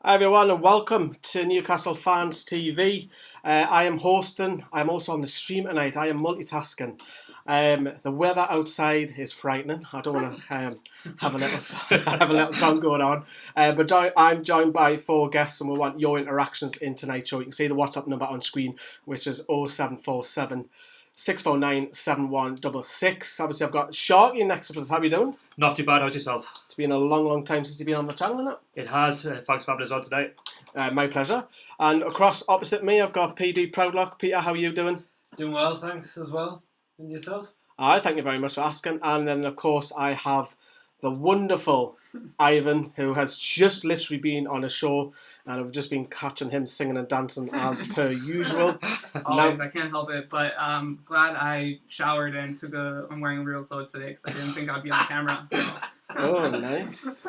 Hi everyone and welcome to Newcastle Fans TV. I am hosting, I'm also on the stream tonight, I am multitasking. The weather outside is frightening. I don't want to have a little song going on. But I'm joined by 4 guests and we want your interactions in tonight's show. You can see the WhatsApp number on screen, which is 0747 649 7166. Obviously I've got Sharky next to us. How are you doing? Not too bad, how's yourself? It's been a long time since you've been on the channel, isn't it? It has. Thanks for having us on today. My pleasure. And across opposite me, I've got PD Proudlock. Peter, how are you doing? Doing well, thanks as well. And yourself? Thank you very much for asking. And then, of course, I have the wonderful Ivan, who has just literally been on a show, and I've just been catching him singing and dancing as per usual. Always, I can't help it. But I'm glad I showered and I'm wearing real clothes today because I didn't think I'd be on camera. So. Oh, nice.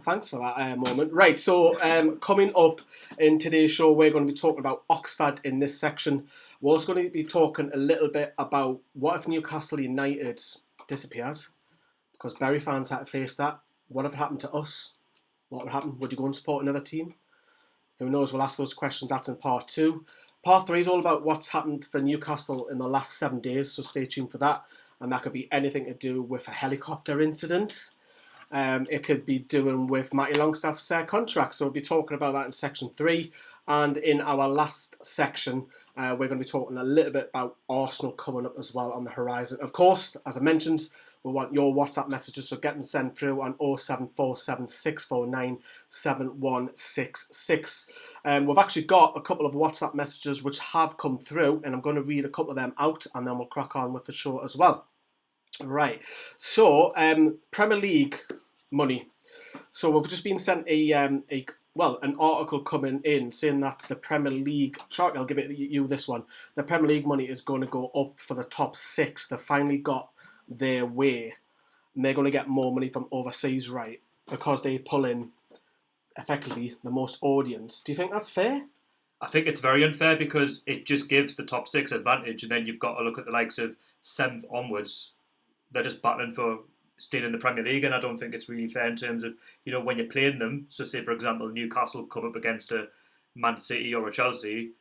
Thanks for that moment. Right, so coming up in today's show, we're going to be talking about Oxford in this section. We're also going to be talking a little bit about what if Newcastle United disappeared? Because Bury fans had to face that. What if it happened to us? What would happen? Would you go and support another team? Who knows? We'll ask those questions. That's in part 2. Part 3 is all about what's happened for Newcastle in the last 7 days, so stay tuned for that. And that could be anything to do with a helicopter incident. It could be doing with Matty Longstaff's contract. So we'll be talking about that in section 3. And in our last section, we're going to be talking a little bit about Arsenal coming up as well on the horizon. Of course, as I mentioned, we want your WhatsApp messages, so get them sent through on 0747 649 7166. We've actually got a couple of WhatsApp messages which have come through, and I'm going to read a couple of them out, and then we'll crack on with the show as well. Right, so Premier League money. So we've just been sent an article coming in saying that the Premier League, Shark, I'll give it you this one. The Premier League money is going to go up for the top 6. They finally got their way, and they're going to get more money from overseas, right? Because they pull in effectively the most audience. Do you think that's fair? I think it's very unfair because it just gives the top 6 advantage, and then you've got to look at the likes of 7th onwards. They're just battling for staying in the Premier League, and I don't think it's really fair in terms of, when you're playing them. So say, for example, Newcastle come up against a Man City or a Chelsea.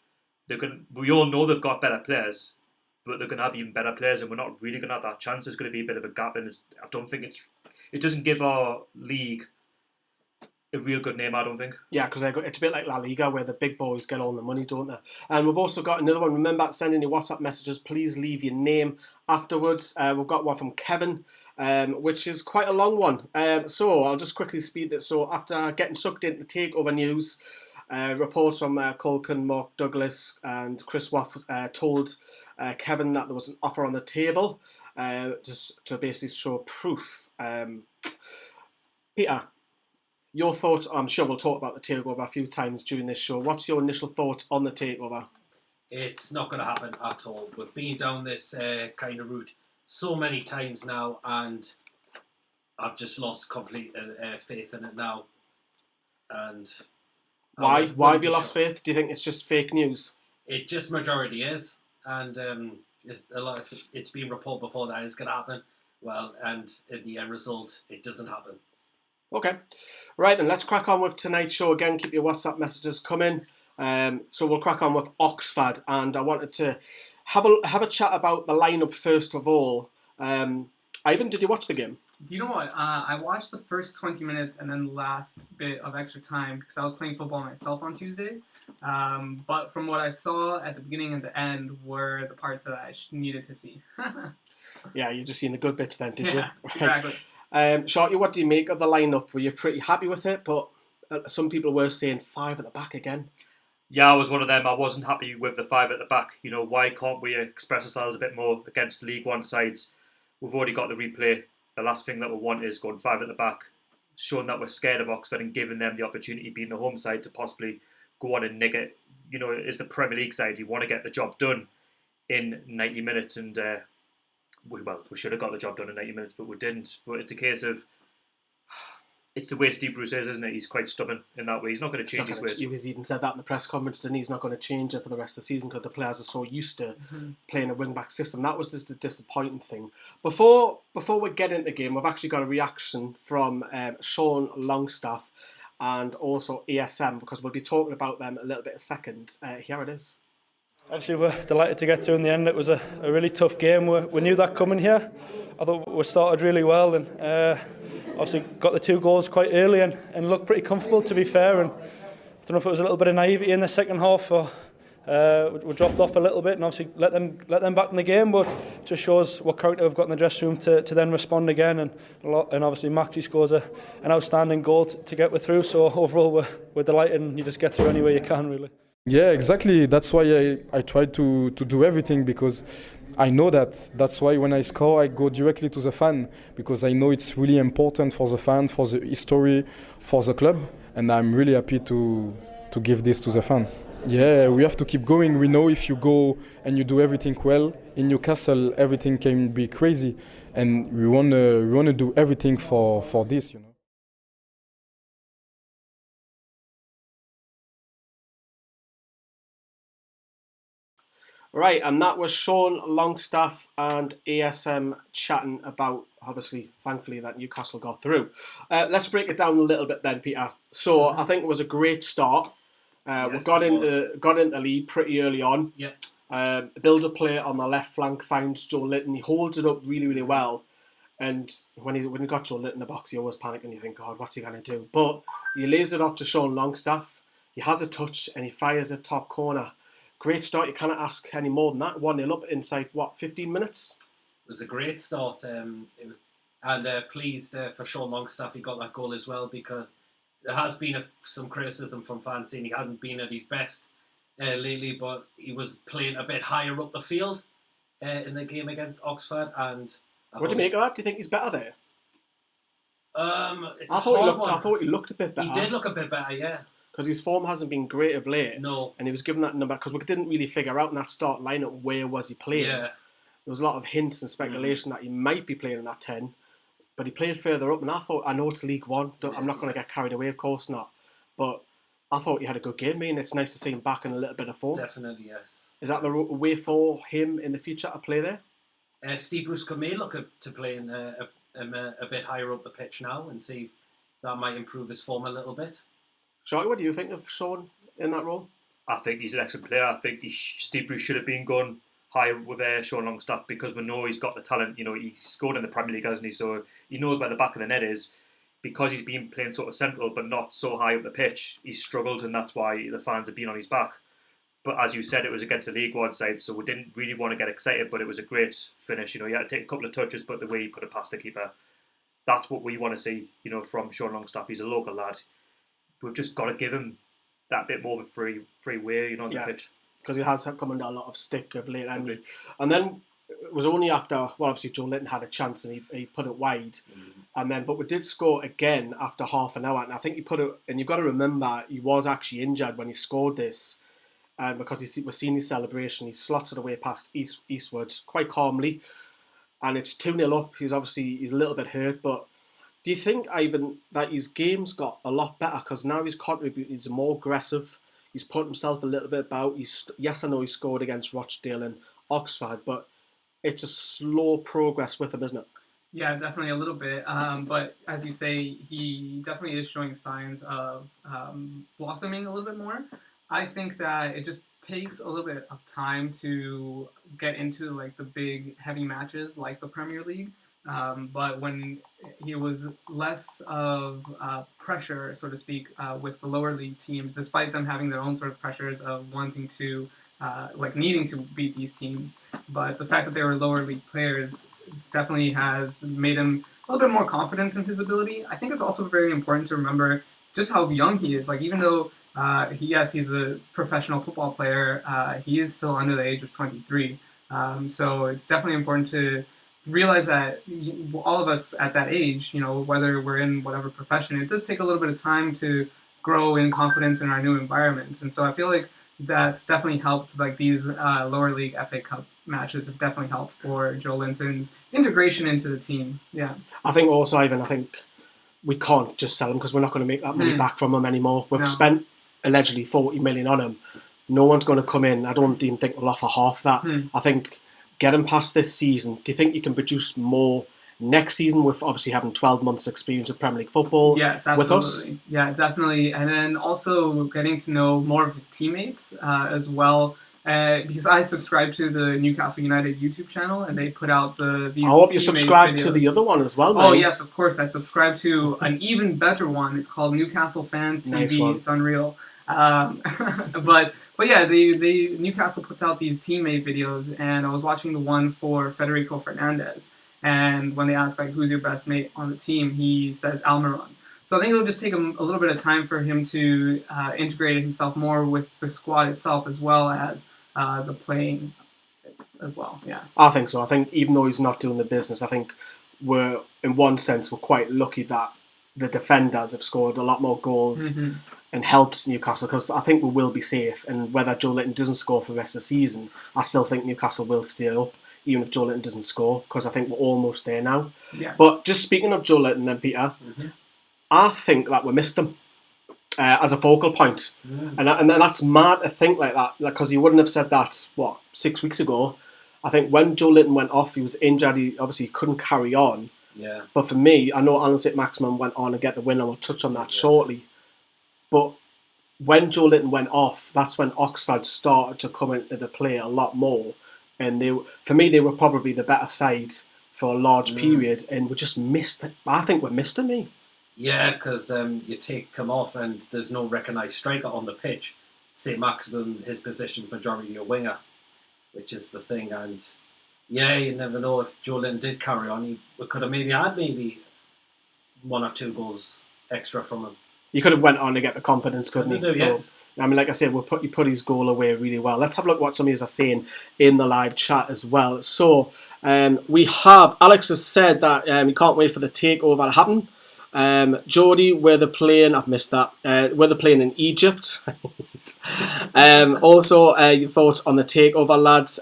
We all know they've got better players, but they're going to have even better players, and we're not really going to have that chance. There's going to be a bit of a gap, and I don't think it doesn't give our league a real good name, I don't think. Yeah, because it's a bit like La Liga where the big boys get all the money, don't they? And we've also got another one. Remember, sending your WhatsApp messages, please leave your name afterwards. We've got one from Kevin, which is quite a long one. So I'll just quickly speed it. So after getting sucked into the Takeover news, reports from Culkin, Mark Douglas and Chris Waff told Kevin that there was an offer on the table just to basically show proof. Peter, your thoughts? I'm sure we'll talk about the takeover a few times during this show. What's your initial thoughts on the takeover? It's not going to happen at all. We've been down this kind of route so many times now, and I've just lost complete faith in it now. And why have you lost faith? Do you think it's just fake news? It just majority is, and it's been reported before that it's going to happen. Well, and in the end result, it doesn't happen. Okay, right then, let's crack on with tonight's show. Again, keep your WhatsApp messages coming. So we'll crack on with Oxford, and I wanted to have a chat about the lineup first of all. Ivan, did you watch the game? Do you know what? I watched the first 20 minutes and then the last bit of extra time because I was playing football myself on Tuesday. But from what I saw at the beginning and the end were the parts that I needed to see. Yeah, you just seen the good bits then, did you? Yeah, exactly. Sharky, what do you make of the lineup? Were you pretty happy with it? But some people were saying 5 at the back again. Yeah, I was one of them. I wasn't happy with the 5 at the back. Why can't we express ourselves a bit more against League One sides? We've already got the replay. The last thing that we want is going 5 at the back, showing that we're scared of Oxford and giving them the opportunity, being the home side, to possibly go on and nick it. As the Premier League side, you want to get the job done in 90 minutes, and we should have got the job done in 90 minutes, but we didn't. But it's a case of it's the way Steve Bruce is, isn't it? He's quite stubborn in that way. He's not going to change his ways. He was even said that in the press conference, and he's not going to change it for the rest of the season because the players are so used to playing a wing-back system. That was just the disappointing thing. Before we get into the game, we've actually got a reaction from Sean Longstaff and also ESM, because we'll be talking about them a little bit in a second. Here it is. Actually, we're delighted to get through in the end. It was a really tough game. We knew that coming here. I thought we started really well, and obviously got the 2 goals quite early and looked pretty comfortable, to be fair. And I don't know if it was a little bit of naivety in the second half, or we dropped off a little bit and obviously let them back in the game. But it just shows what character we've got in the dressing room to then respond again. And obviously Maxi scores an outstanding goal to get through. So overall, we're delighted, and you just get through any way you can, really. Yeah, exactly. That's why I try to do everything, because I know that's why when I score I go directly to the fan, because I know it's really important for the fan, for the history, for the club, and I'm really happy to give this to the fan. Yeah, we have to keep going. We know if you go and you do everything well in Newcastle, everything can be crazy, and we wanna do everything for this, you know. Right, and that was Sean Longstaff and ASM chatting about, obviously, thankfully, that Newcastle got through. Let's break it down a little bit then, Peter. So I think it was a great start. We got into lead pretty early on. Yeah. Build-up play on the left flank finds Joe Linton. He holds it up really, really well. And when he got Joe Linton in the box, you always panic and you think, God, what's he going to do? But he lays it off to Sean Longstaff. He has a touch and he fires a top corner. Great start. You cannot ask any more than that. 1-0 up inside, 15 minutes? It was a great start. And pleased for Sean Longstaff he got that goal as well, because there has been some criticism from fans saying he hadn't been at his best lately, but he was playing a bit higher up the field in the game against Oxford. And what do you make of that? Do you think he's better there? I thought he looked a bit better. He did look a bit better, yeah. Because his form hasn't been great of late. No. And he was given that number, because we didn't really figure out in that start lineup where was he playing. Yeah. There was a lot of hints and speculation that he might be playing in that 10, but he played further up, and I know it's League One, I'm not going to get carried away, of course not, but I thought he had a good game, and it's nice to see him back in a little bit of form. Definitely, yes. Is that the way for him in the future to play there? Steve Bruce may look to playing a bit higher up the pitch now and see if that might improve his form a little bit. Shorty, what do you think of Sean in that role? I think he's an excellent player. I think Steve Bruce should have been going higher with Sean Longstaff, because we know he's got the talent. You know, he scored in the Premier League, hasn't he? So he knows where the back of the net is. Because he's been playing sort of central but not so high up the pitch, he's struggled, and that's why the fans have been on his back. But as you said, it was against the League One side, so we didn't really want to get excited, but it was a great finish. You know, he had to take a couple of touches, but the way he put it past the keeper, that's what we want to see, you know, from Sean Longstaff. He's a local lad. We've just got to give him that bit more of a free way, you know, on the pitch. Because he has come under a lot of stick of late, and then it was only after, well, obviously Joe Linton had a chance and he put it wide, and then but we did score again after half an hour, and I think he put it, and you've got to remember he was actually injured when he scored this, and because we're seeing his celebration, he slots it away past Eastwood quite calmly, and it's 2-0 up. He's a little bit hurt, but do you think, Ivan, that his game's got a lot better because now he's contributing, he's more aggressive, he's put himself a little bit about, yes, I know he scored against Rochdale and Oxford, but it's a slow progress with him, isn't it? Yeah, definitely a little bit. But as you say, he definitely is showing signs of blossoming a little bit more. I think that it just takes a little bit of time to get into like the big heavy matches like the Premier League. But when he was less of pressure, so to speak, with the lower league teams, despite them having their own sort of pressures of wanting to, needing to beat these teams, but the fact that they were lower league players definitely has made him a little bit more confident in his ability. I think it's also very important to remember just how young he is. Like, even though, he's a professional football player, he is still under the age of 23. So it's definitely important to realize that all of us at that age, you know, whether we're in whatever profession, it does take a little bit of time to grow in confidence in our new environment. And so I feel like that's definitely helped, like these lower league FA Cup matches have definitely helped for Joe Linton's integration into the team. Yeah. I think also, Ivan, we can't just sell him because we're not going to make that money back from him anymore. We've No. spent allegedly 40 million on him. No one's going to come in. I don't even think we'll offer half that. I think get him past this season. Do you think you can produce more next season with obviously having 12 months experience of Premier League football Yes, with absolutely. us? Yeah, definitely. And then also getting to know more of his teammates as well. Because I subscribe to the Newcastle United YouTube channel, and they put out these. I hope you teammate subscribe to the videos. other one as well, Oh mate. yes, of course. I subscribe to an even better one. It's called Newcastle Fans TV. Nice one. It's unreal. But yeah, the Newcastle puts out these teammate videos, and I was watching the one for Federico Fernandez, and when they ask like who's your best mate on the team, he says Almiron. So I think it'll just take him a little bit of time for him to integrate himself more with the squad itself as well as the playing as well. Yeah. I think so. I think even though he's not doing the business, I think we're, in one sense, we're quite lucky that the defenders have scored a lot more goals and helped Newcastle, because I think we will be safe. And whether Joe Linton doesn't score for the rest of the season, I still think Newcastle will stay up, even if Joe Linton doesn't score, because I think we're almost there now. Yes. But just speaking of Joe Linton then, Peter, I think that we missed him as a focal point. And that's mad to think like that, because he wouldn't have said that, 6 weeks ago. I think when Joe Linton went off, he was injured, he obviously couldn't carry on. Yeah. But for me, I know saint-maximin went on and get the win, and we'll touch on that shortly. But when Joe Linton went off, that's when Oxford started to come into the play a lot more. And for me, they were probably the better side for a large period, and we just missed it. I think we missed him, me. Yeah, because you take him off and there's no recognised striker on the pitch. Saint-Maximin, his position, majority a winger, which is the thing. And yeah, you never know if Joe Linton did carry on. We could have had 1 or 2 goals extra from him. You could have went on to get the confidence, couldn't he? Yes. I mean, like I said, you put his goal away really well. Let's have a look at what some of you are saying in the live chat as well. So we have, Alex has said that he can't wait for the takeover to happen. Jody, where they're playing, I've missed that. Where they're playing in Egypt. Also, your thoughts on the takeover, lads.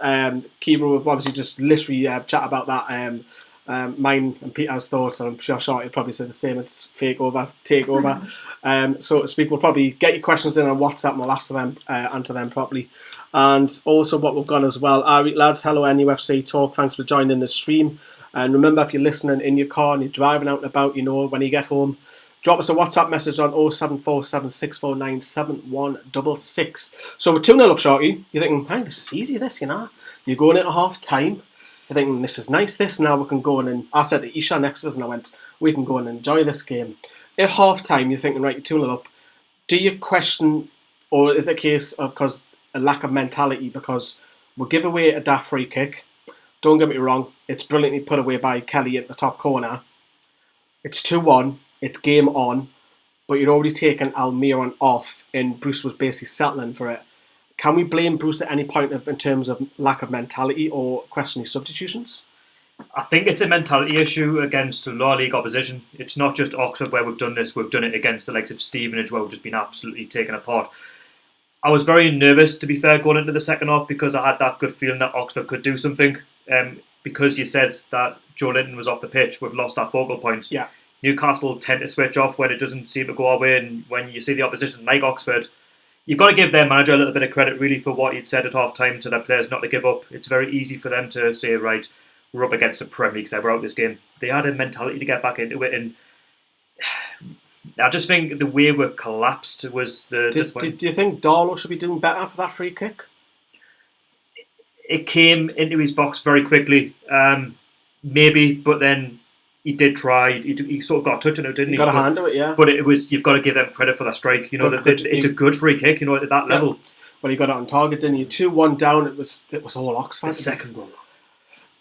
Kieran, we've obviously just literally chat about that. Mine and Peter's thoughts, and I'm sure he'll probably say the same. It's takeover, so to speak. We'll probably get your questions in on WhatsApp and we'll answer them properly. And also what we've got as well. Alright, lads, hello NUFC Talk. Thanks for joining the stream. And remember, if you're listening in your car and you're driving out and about, when you get home, drop us a WhatsApp message on 0747 649 7166. So we're 2-0 up, Shorty. You're thinking, hey, this is easy, this, You're going into half time. You're thinking, this is nice, this. Now we can go in, and I said to Isha next to us, and I went, we can go and enjoy this game. At half time, you're thinking, right, you're 2-0 up. Do you question, or is it a case of because a lack of mentality, because we'll give away a daft free kick? Don't get me wrong, it's brilliantly put away by Kelly at the top corner. It's 2-1, it's game on, but you'd already taken Almiron off, and Bruce was basically settling for it. Can we blame Bruce at any point in terms of lack of mentality or question his substitutions? I think it's a mentality issue against the lower league opposition. It's not just Oxford where we've done this. We've done it against the likes of Stevenage where we've just been absolutely taken apart. I was very nervous, to be fair, going into the second half because I had that good feeling that Oxford could do something. Because you said that Joe Linton was off the pitch, we've lost our focal point. Yeah. Newcastle tend to switch off when it doesn't seem to go our way, and when you see the opposition like Oxford, you've got to give their manager a little bit of credit really for what he'd said at half time to their players not to give up. It's very easy for them to say, right, we're up against the Premier League, so we're out this game. They had a mentality to get back into it, and I just think the way we collapsed was the Do you think Darlow should be doing better for that free kick? It came into his box very quickly, maybe, but then he did try. He sort of got a touch on it, didn't he? Got a hand to it, yeah. But you've got to give them credit for that strike. It's a good free kick. At that level. But he got it on target, didn't he? 2-1 down. It was all Oxford. The second goal.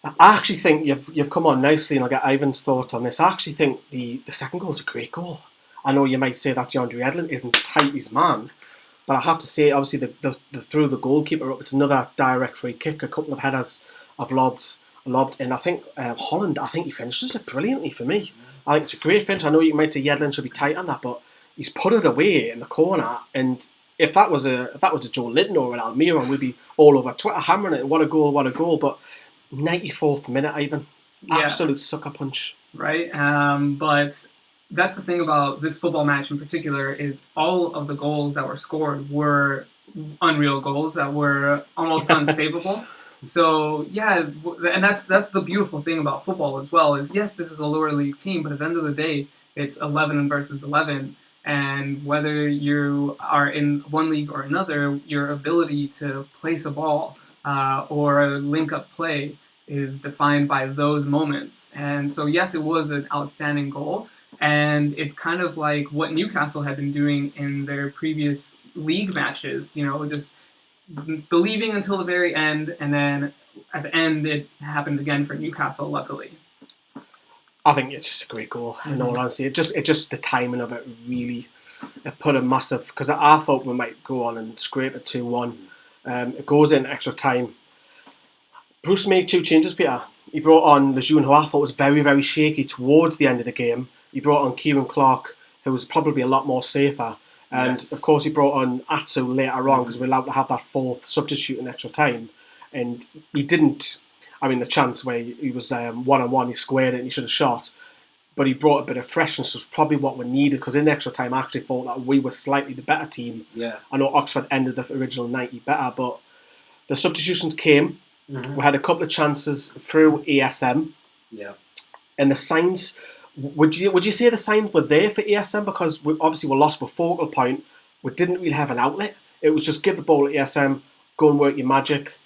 I actually think you've come on nicely, and I'll get Ivan's thoughts on this. I actually think the second goal is a great goal. I know you might say that DeAndre Edlin isn't tight his man, but I have to say, obviously, the threw the goalkeeper up. It's another direct free kick. A couple of headers have lobbed, and I think Holland, I think he finishes it brilliantly for me. I think it's a great finish. I know you might say Yedlin should be tight on that, but he's put it away in the corner, and if that was a Joe Linton or an Almiron, we'd be all over Twitter hammering it. What a goal! But 94th minute, Ivan, absolute sucker punch. Right, but that's the thing about this football match in particular, is all of the goals that were scored were unreal goals that were almost unsavable. So yeah, and that's the beautiful thing about football as well, is yes, this is a lower league team, but at the end of the day, it's 11 versus 11, and whether you are in one league or another, your ability to place a ball or link up play is defined by those moments. And so yes, it was an outstanding goal, and it's kind of like what Newcastle had been doing in their previous league matches, just believing until the very end, and then at the end it happened again for Newcastle, luckily. I think it's just a great goal, in all honesty. It just the timing of it really, it put a massive, because I thought we might go on and scrape it 2-1. It goes in extra time. Bruce made 2 changes, Peter. He brought on Lejeune, who I thought was very, very shaky towards the end of the game. He brought on Kieran Clark, who was probably a lot more safer. And Yes. of course he brought on Atsu later on, because we're allowed to have that 4th substitute in extra time. And he didn't, the chance where he was one-on-one, he squared it and he should have shot. But he brought a bit of freshness, was probably what we needed, because in extra time I actually thought that we were slightly the better team. Yeah. I know Oxford ended the original 90 better, but the substitutions came. We had a couple of chances through ESM. Yeah. And the signs, would you say the signs were there for ESM? Because we obviously were lost with focal point. We didn't really have an outlet. It was just give the ball to ESM, go and work your magic.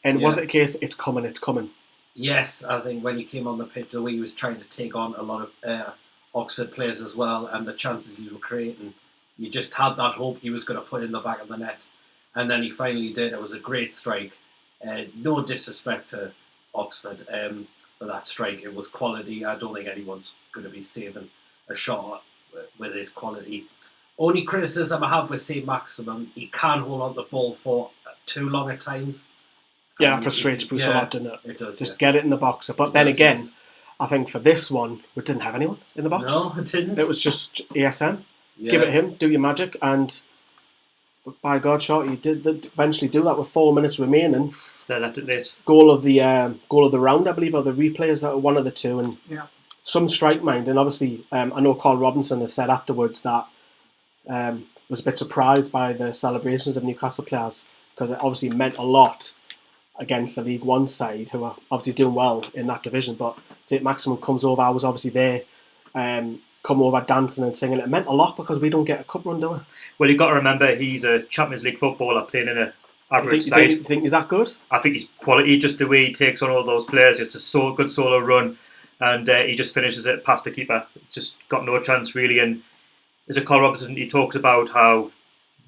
And was it a case, it's coming? Yes, I think when he came on the pitch, the way he was trying to take on a lot of Oxford players as well, and the chances he was creating, you just had that hope he was going to put in the back of the net. And then he finally did. It was a great strike. No disrespect to Oxford, but that strike, it was quality. I don't think anyone's going to be saving a shot with his quality. Only criticism I have with Saint-Maximin, he can't hold on the ball for too long at times. Yeah, that frustrates Bruce a lot, doesn't it? It does. Just get it in the boxer. But then again, I think for this one, we didn't have anyone in the box. No, it didn't. It was just ESM. Yeah. Give it him, do your magic, and by God, shot, you did eventually do that with 4 minutes remaining. They left it late. Goal of the round, I believe, or the replays, one of the two, and some strike mind. And obviously, I know Carl Robinson has said afterwards that was a bit surprised by the celebrations of Newcastle players, because it obviously meant a lot against the League One side, who are obviously doing well in that division. But Saint-Maximin comes over, I was obviously there, come over dancing and singing. It meant a lot because we don't get a cup run, do we? Well, you've got to remember he's a Champions League footballer playing in an average side. You think he's that good? I think he's quality, just the way he takes on all those players. It's a good solo run, and he just finishes it past the keeper. Just got no chance really. And as a Carl Robinson, he talks about how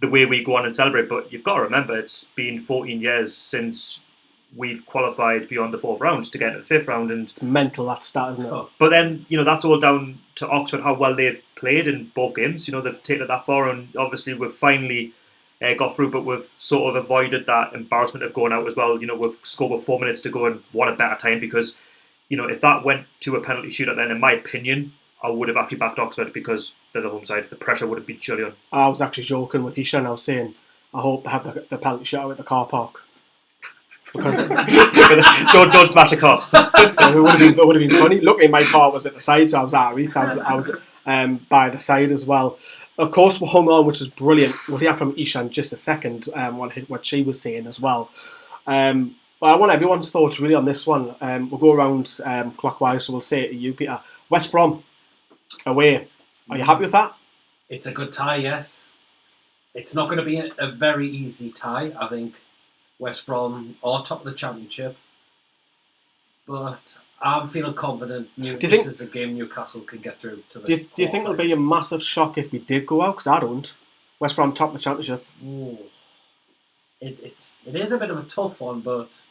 the way we go on and celebrate, but you've got to remember it's been 14 years since we've qualified beyond the 4th round to get into the 5th round. And it's mental, that stat, isn't it? But then, that's all down to Oxford, how well they've played in both games. They've taken it that far, and obviously we've finally got through, but we've sort of avoided that embarrassment of going out as well. We've scored with 4 minutes to go and won a better time, because, if that went to a penalty shootout, then in my opinion, I would have actually backed Oxford, because they're the home side. The pressure would have been surely on. I was actually joking with Isha, and I was saying, I hope they have the penalty shootout at the car park. Because don't smash a car. It would have been funny. Luckily, my car was at the side, so I was out of reach. I was by the side as well. Of course, we hung on, which was brilliant. We'll hear from Isha in just a second what she was saying as well. But I want everyone's thoughts really on this one. We'll go around clockwise, so we'll say it to you, Peter. West Brom away. Are you happy with that? It's a good tie, yes. It's not going to be a very easy tie. I think West Brom are top of the Championship, but I'm feeling confident this is a game Newcastle can get through to the Do you think it'll be a massive shock if we did go out? Because I don't. West Brom top of the Championship. Ooh. It is a bit of a tough one, but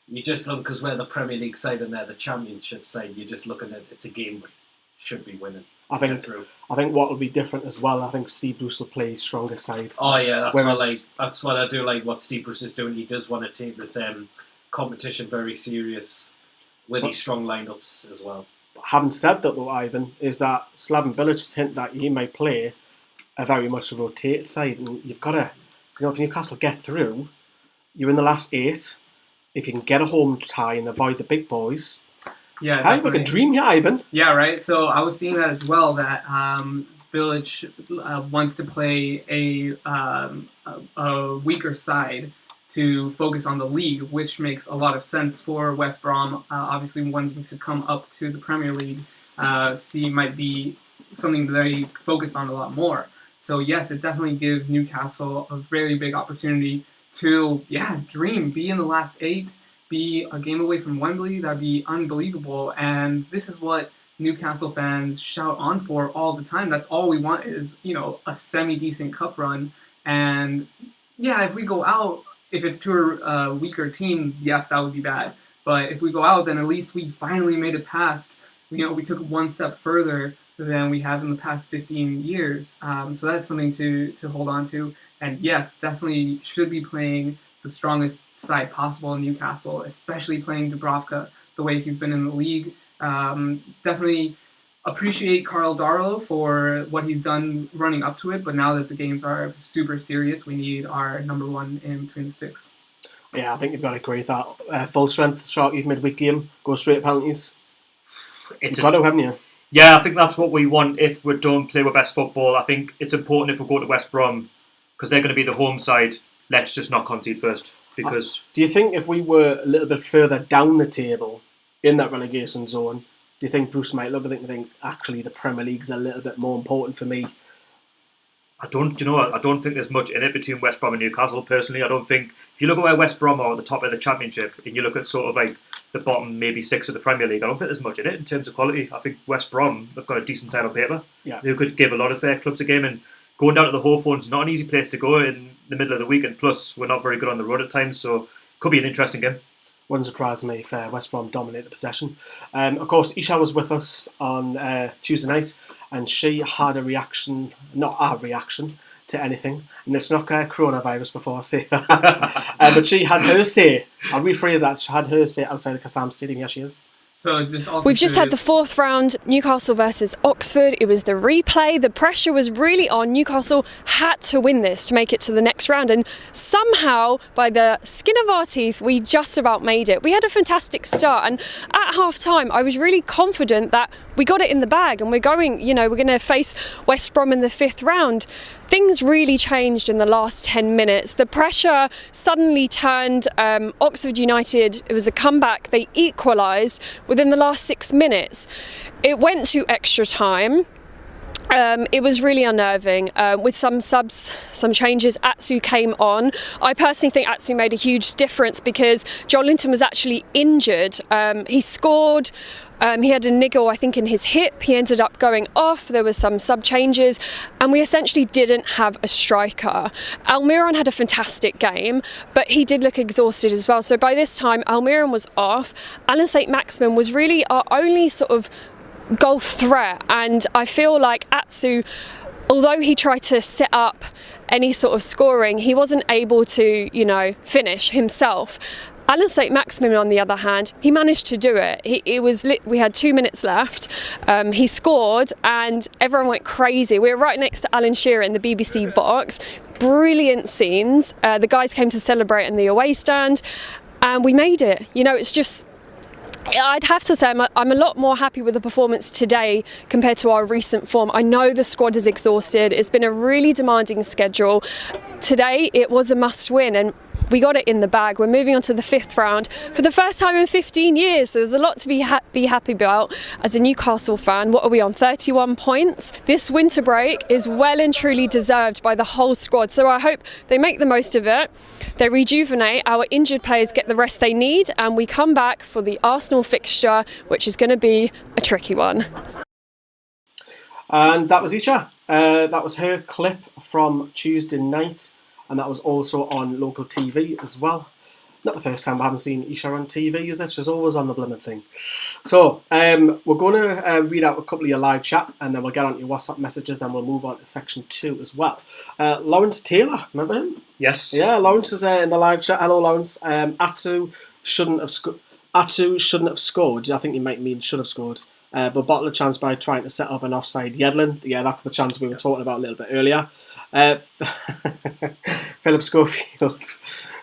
you just look, because we're the Premier League side and they're the Championship side, you're just looking at it's a game we should be winning. I think what will be different as well, I think Steve Bruce will play his strongest side. Oh yeah, that's what I do like what Steve Bruce is doing. He does want to take this competition very serious with his strong lineups as well. Having said that though, Ivan, is that Slaven Bilic has hinted that he may play a very much a rotated side, and you've got to, if Newcastle get through, you're in the last 8. If you can get a home tie and avoid the big boys, Yeah, Hi, we can dream here, Ivan. Yeah, right. So I was seeing that as well. That Village wants to play a weaker side to focus on the league, which makes a lot of sense for West Brom. Obviously, wanting to come up to the Premier League, might be something they focus on a lot more. So yes, it definitely gives Newcastle a very big opportunity to dream, be in the last 8, be a game away from Wembley. That'd be unbelievable. And this is what Newcastle fans shout on for all the time. That's all we want is, a semi-decent cup run. And if we go out, if it's to a weaker team, yes, that would be bad. But if we go out, then at least we finally made it past. We took one step further than we have in the past 15 years. So that's something to hold on to. And yes, definitely should be playing the strongest side possible in Newcastle, especially playing Dubravka the way he's been in the league. Definitely appreciate Carl Darlow for what he's done running up to it, but now that the games are super serious, we need our number 1 in between the 6. Yeah, I think you've got to agree with that. Full strength, Sharky, midweek game, go straight to penalties. You've got to, haven't you? Yeah, I think that's what we want if we don't play our best football. I think it's important if we go to West Brom, because they're going to be the home side, let's just not concede first. Because do you think if we were a little bit further down the table in that relegation zone, do you think Bruce might look at it and think, actually, the Premier League's a little bit more important for me? I don't think there's much in it between West Brom and Newcastle, personally. I don't think, if you look at where West Brom are at the top of the Championship, and you look at sort of like the bottom maybe 6 of the Premier League, I don't think there's much in it in terms of quality. I think West Brom have got a decent side on paper. Yeah. Who could give a lot of fair clubs a game, and going down to the Hawthorns, not an easy place to go in the middle of the week, and plus we're not very good on the road at times, so could be an interesting game. Wouldn't surprise me if West Brom dominate the possession. Of course, Isha was with us on Tuesday night, and she had a reaction, not a reaction to anything, and it's not coronavirus before I say that. But she had her say, I'll rephrase that, she had her say outside the Kassam Stadium. Here she is. So we've just had the 4th round, Newcastle versus Oxford. It was the replay. The pressure was really on. Newcastle had to win this to make it to the next round, and somehow, by the skin of our teeth, we just about made it. We had a fantastic start, and at half-time, I was really confident that we got it in the bag, and we're going to face West Brom in the 5th round. Things really changed in the last 10 minutes. The pressure suddenly turned. Oxford United, it was a comeback. They equalised within the last 6 minutes. It went to extra time. It was really unnerving. With some subs, some changes, Atsu came on. I personally think Atsu made a huge difference because Joel Linton was actually injured. He scored. He had a niggle, I think, in his hip. He ended up going off. There were some sub changes, and we essentially didn't have a striker. Almiron had a fantastic game, but he did look exhausted as well. So by this time, Almiron was off. Alan Saint-Maximin was really our only sort of goal threat, and I feel like Atsu, although he tried to set up any sort of scoring, he wasn't able to, finish himself. Alan Saint-Maximin, on the other hand, he managed to do it. We had 2 minutes left. He scored, and everyone went crazy. We were right next to Alan Shearer in the BBC box. Brilliant scenes. The guys came to celebrate in the away stand, and we made it. It's just, I'd have to say I'm a lot more happy with the performance today compared to our recent form. I know the squad is exhausted. It's been a really demanding schedule. Today it was a must win, and we got it in the bag. We're moving on to the 5th round for the first time in 15 years. So there's a lot to be happy about as a Newcastle fan. What are we on? 31 points. This winter break is well and truly deserved by the whole squad. So I hope they make the most of it. They rejuvenate. Our injured players get the rest they need, and we come back for the Arsenal fixture, which is going to be a tricky one. And that was Isha. That was her clip from Tuesday night. And that was also on local TV as well. Not the first time I haven't seen Isha on TV, is it? She's always on the blooming thing. So, we're going to read out a couple of your live chat, and then we'll get on your WhatsApp messages, then we'll move on to section 2 as well. Lawrence Taylor, remember him? Yes. Yeah, Lawrence is in the live chat. Hello, Lawrence. Atsu shouldn't have scored. I think you might mean should have scored. But bottled a chance by trying to set up an offside Yedlin. Yeah, that's the chance we were talking about a little bit earlier. Philip Schofield.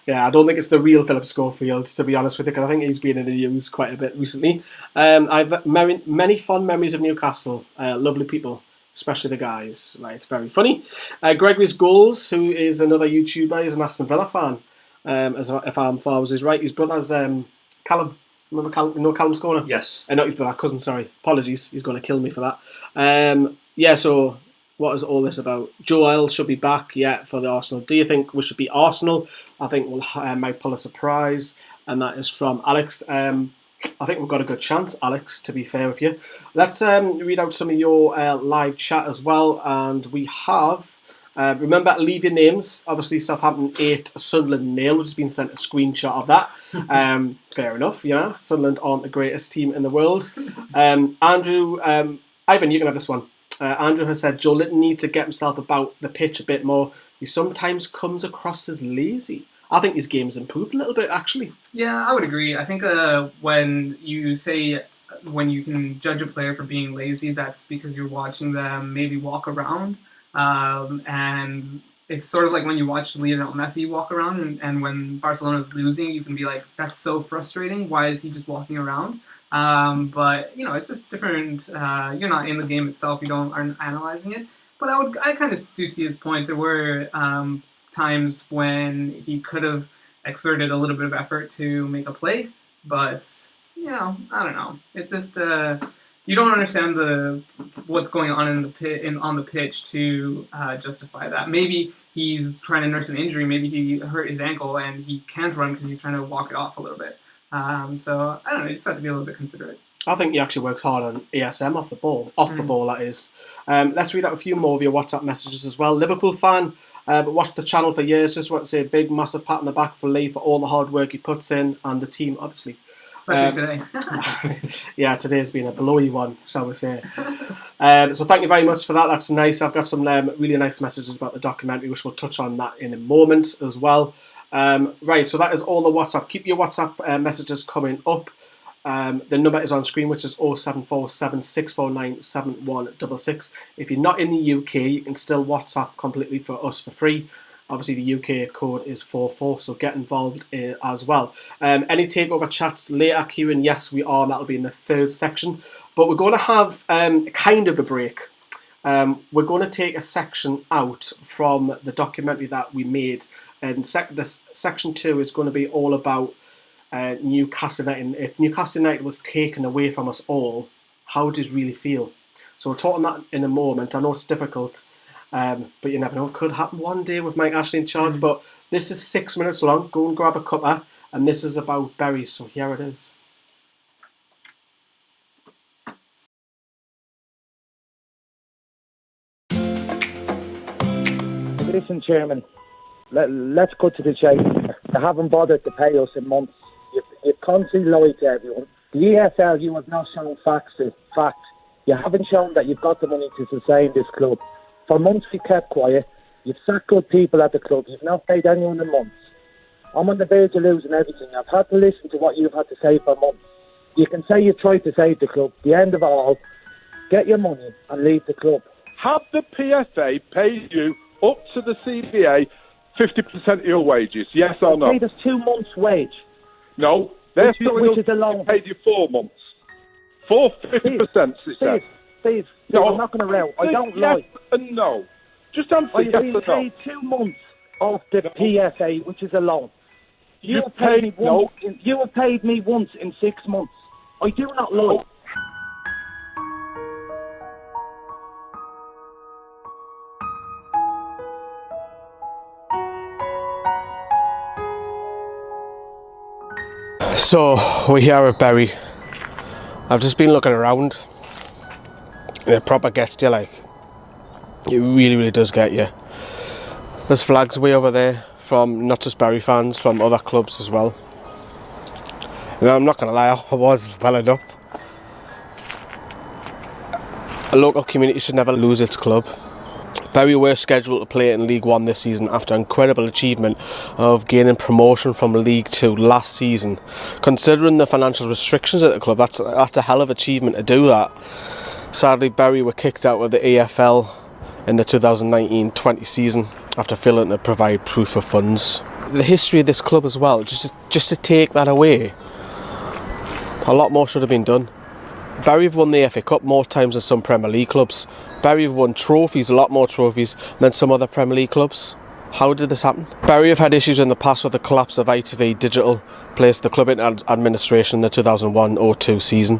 Yeah, I don't think it's the real Philip Schofield, to be honest with you, because I think he's been in the news quite a bit recently. I've many fond memories of Newcastle. Lovely people, especially the guys. Right, it's very funny. Gregory's Goals, who is another YouTuber, is an Aston Villa fan. If I'm Fowles is right, his brother's Callum. Remember Callum? You know Callum's corner? Yes. Not his brother, cousin. Sorry, apologies. He's going to kill me for that. Yeah. So, what is all this about? Joel should be back, for the Arsenal. Do you think we should be Arsenal? I think we'll might pull a surprise, and that is from Alex. I think we've got a good chance, Alex, to be fair with you. Let's read out some of your live chat as well, and we have. Remember to leave your names. Obviously, Southampton 8, Sunderland 0. We've just been sent a screenshot of that. Fair enough, Sunderland aren't the greatest team in the world. Andrew, Ivan, you can have this one. Andrew has said Joe Linton needs to get himself about the pitch a bit more. He sometimes comes across as lazy. I think his game's improved a little bit, actually. Yeah, I would agree. I think when you can judge a player for being lazy, that's because you're watching them maybe walk around. And it's sort of like when you watch Lionel Messi walk around, and when Barcelona's losing, you can be like, that's so frustrating. Why is he just walking around? But it's just different. You're not in the game itself. You aren't analyzing it. But I kind of do see his point. There were times when he could have exerted a little bit of effort to make a play, but I don't know. It's just you don't understand what's going on on the pitch to justify that. Maybe he's trying to nurse an injury. Maybe he hurt his ankle and he can't run because he's trying to walk it off a little bit. So I don't know. You just have to be a little bit considerate. I think he actually works hard on ASM off the ball. The ball, that is. Let's read out a few more of your WhatsApp messages as well. Liverpool fan, but watched the channel for years. Just want to say a big, massive pat on the back for Lee for all the hard work he puts in, and the team, obviously. Especially today. Today's been a blowy one, shall we say. So thank you very much for that. That's nice. I've got some really nice messages about the documentary, which we'll touch on that in a moment as well. Right, so that is all the WhatsApp. Keep your WhatsApp messages coming up. The number is on screen, which is 0747 649 7166. If you're not in the UK, you can still WhatsApp completely for us for free. Obviously, the UK code is 44, so get involved as well. Any takeover chats later, Kieran? Yes, we are. That'll be in the third section. But we're going to have kind of a break. We're going to take a section out from the documentary that we made. And section 2 is going to be all about Newcastle United. If Newcastle United was taken away from us all, how does it really feel? So we'll talk on that in a moment. I know it's difficult, but you never know. It could happen one day with Mike Ashley in charge. But this is 6 minutes long. Go and grab a cuppa. And this is about berries. So here it is. Listen, Chairman, let's cut to the chase. They haven't bothered to pay us in months. You've constantly lied to everyone. The EFL, you have not shown facts. You haven't shown that you've got the money to sustain this club. For months we kept quiet. You've sacked good people at the club. You've not paid anyone in months. I'm on the verge of losing everything. I've had to listen to what you've had to say for months. You can say you've tried to save the club. The end of it all, get your money and leave the club. Have the PFA paid you up to the CBA 50% of your wages? Yes or no? They paid us 2 months' wage. No, they're which is a long. Paid you 4 months. 50%. Steve, no, I'm not going to row. I don't lie. Yes and no. Just answer yes or no. I've been paid 2 months off the PFA, which is a loan. You have paid me once in 6 months. I do not lie. So we're here at Bury. I've just been looking around. It proper gets you, like. It really, really does get you. There's flags way over there from not just Bury fans, from other clubs as well. And I'm not going to lie, I was welling up. A local community should never lose its club. Bury were scheduled to play in League One this season after incredible achievement of gaining promotion from League Two last season. Considering the financial restrictions at the club, that's a hell of an achievement to do that. Sadly, Bury were kicked out of the EFL in the 2019-20 season. after failing to provide proof of funds. The history of this club as well, just to take that away, a lot more should have been done. Bury have won the FA Cup more times than some Premier League clubs. Bury have won trophies, a lot more trophies than some other Premier League clubs. How did this happen? Bury have had issues in the past with the collapse of ITV Digital, placed the club into administration in the 2001-02 season.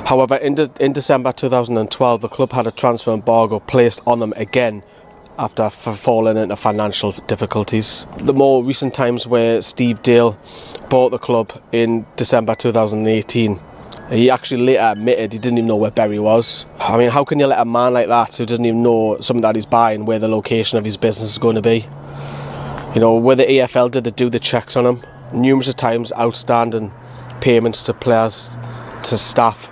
However, in December 2012, the club had a transfer embargo placed on them again after falling into financial difficulties. The more recent times where Steve Dale bought the club in December 2018, he actually later admitted he didn't even know where Bury was. I mean, how can you let a man like that, who doesn't even know something that he's buying, where the location of his business is going to be? You know, where the EFL did they do the checks on him? Numerous times outstanding payments to players, to staff,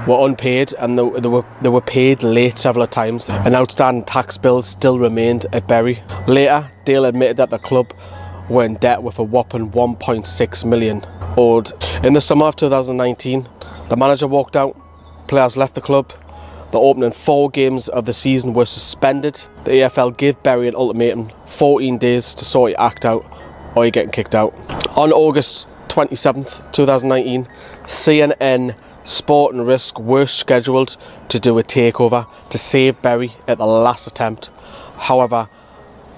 were unpaid, and they were paid late several times, and outstanding tax bills still remained at Bury. Later, Dale admitted that the club were in debt with a whopping 1.6 million owed. In the summer of 2019, the manager walked out, players left the club, the opening 4 games of the season were suspended. The EFL gave Bury an ultimatum, 14 days to sort your act out or you're getting kicked out. On August 27th, 2019, CNN Sport and Risk were scheduled to do a takeover to save Bury at the last attempt. However,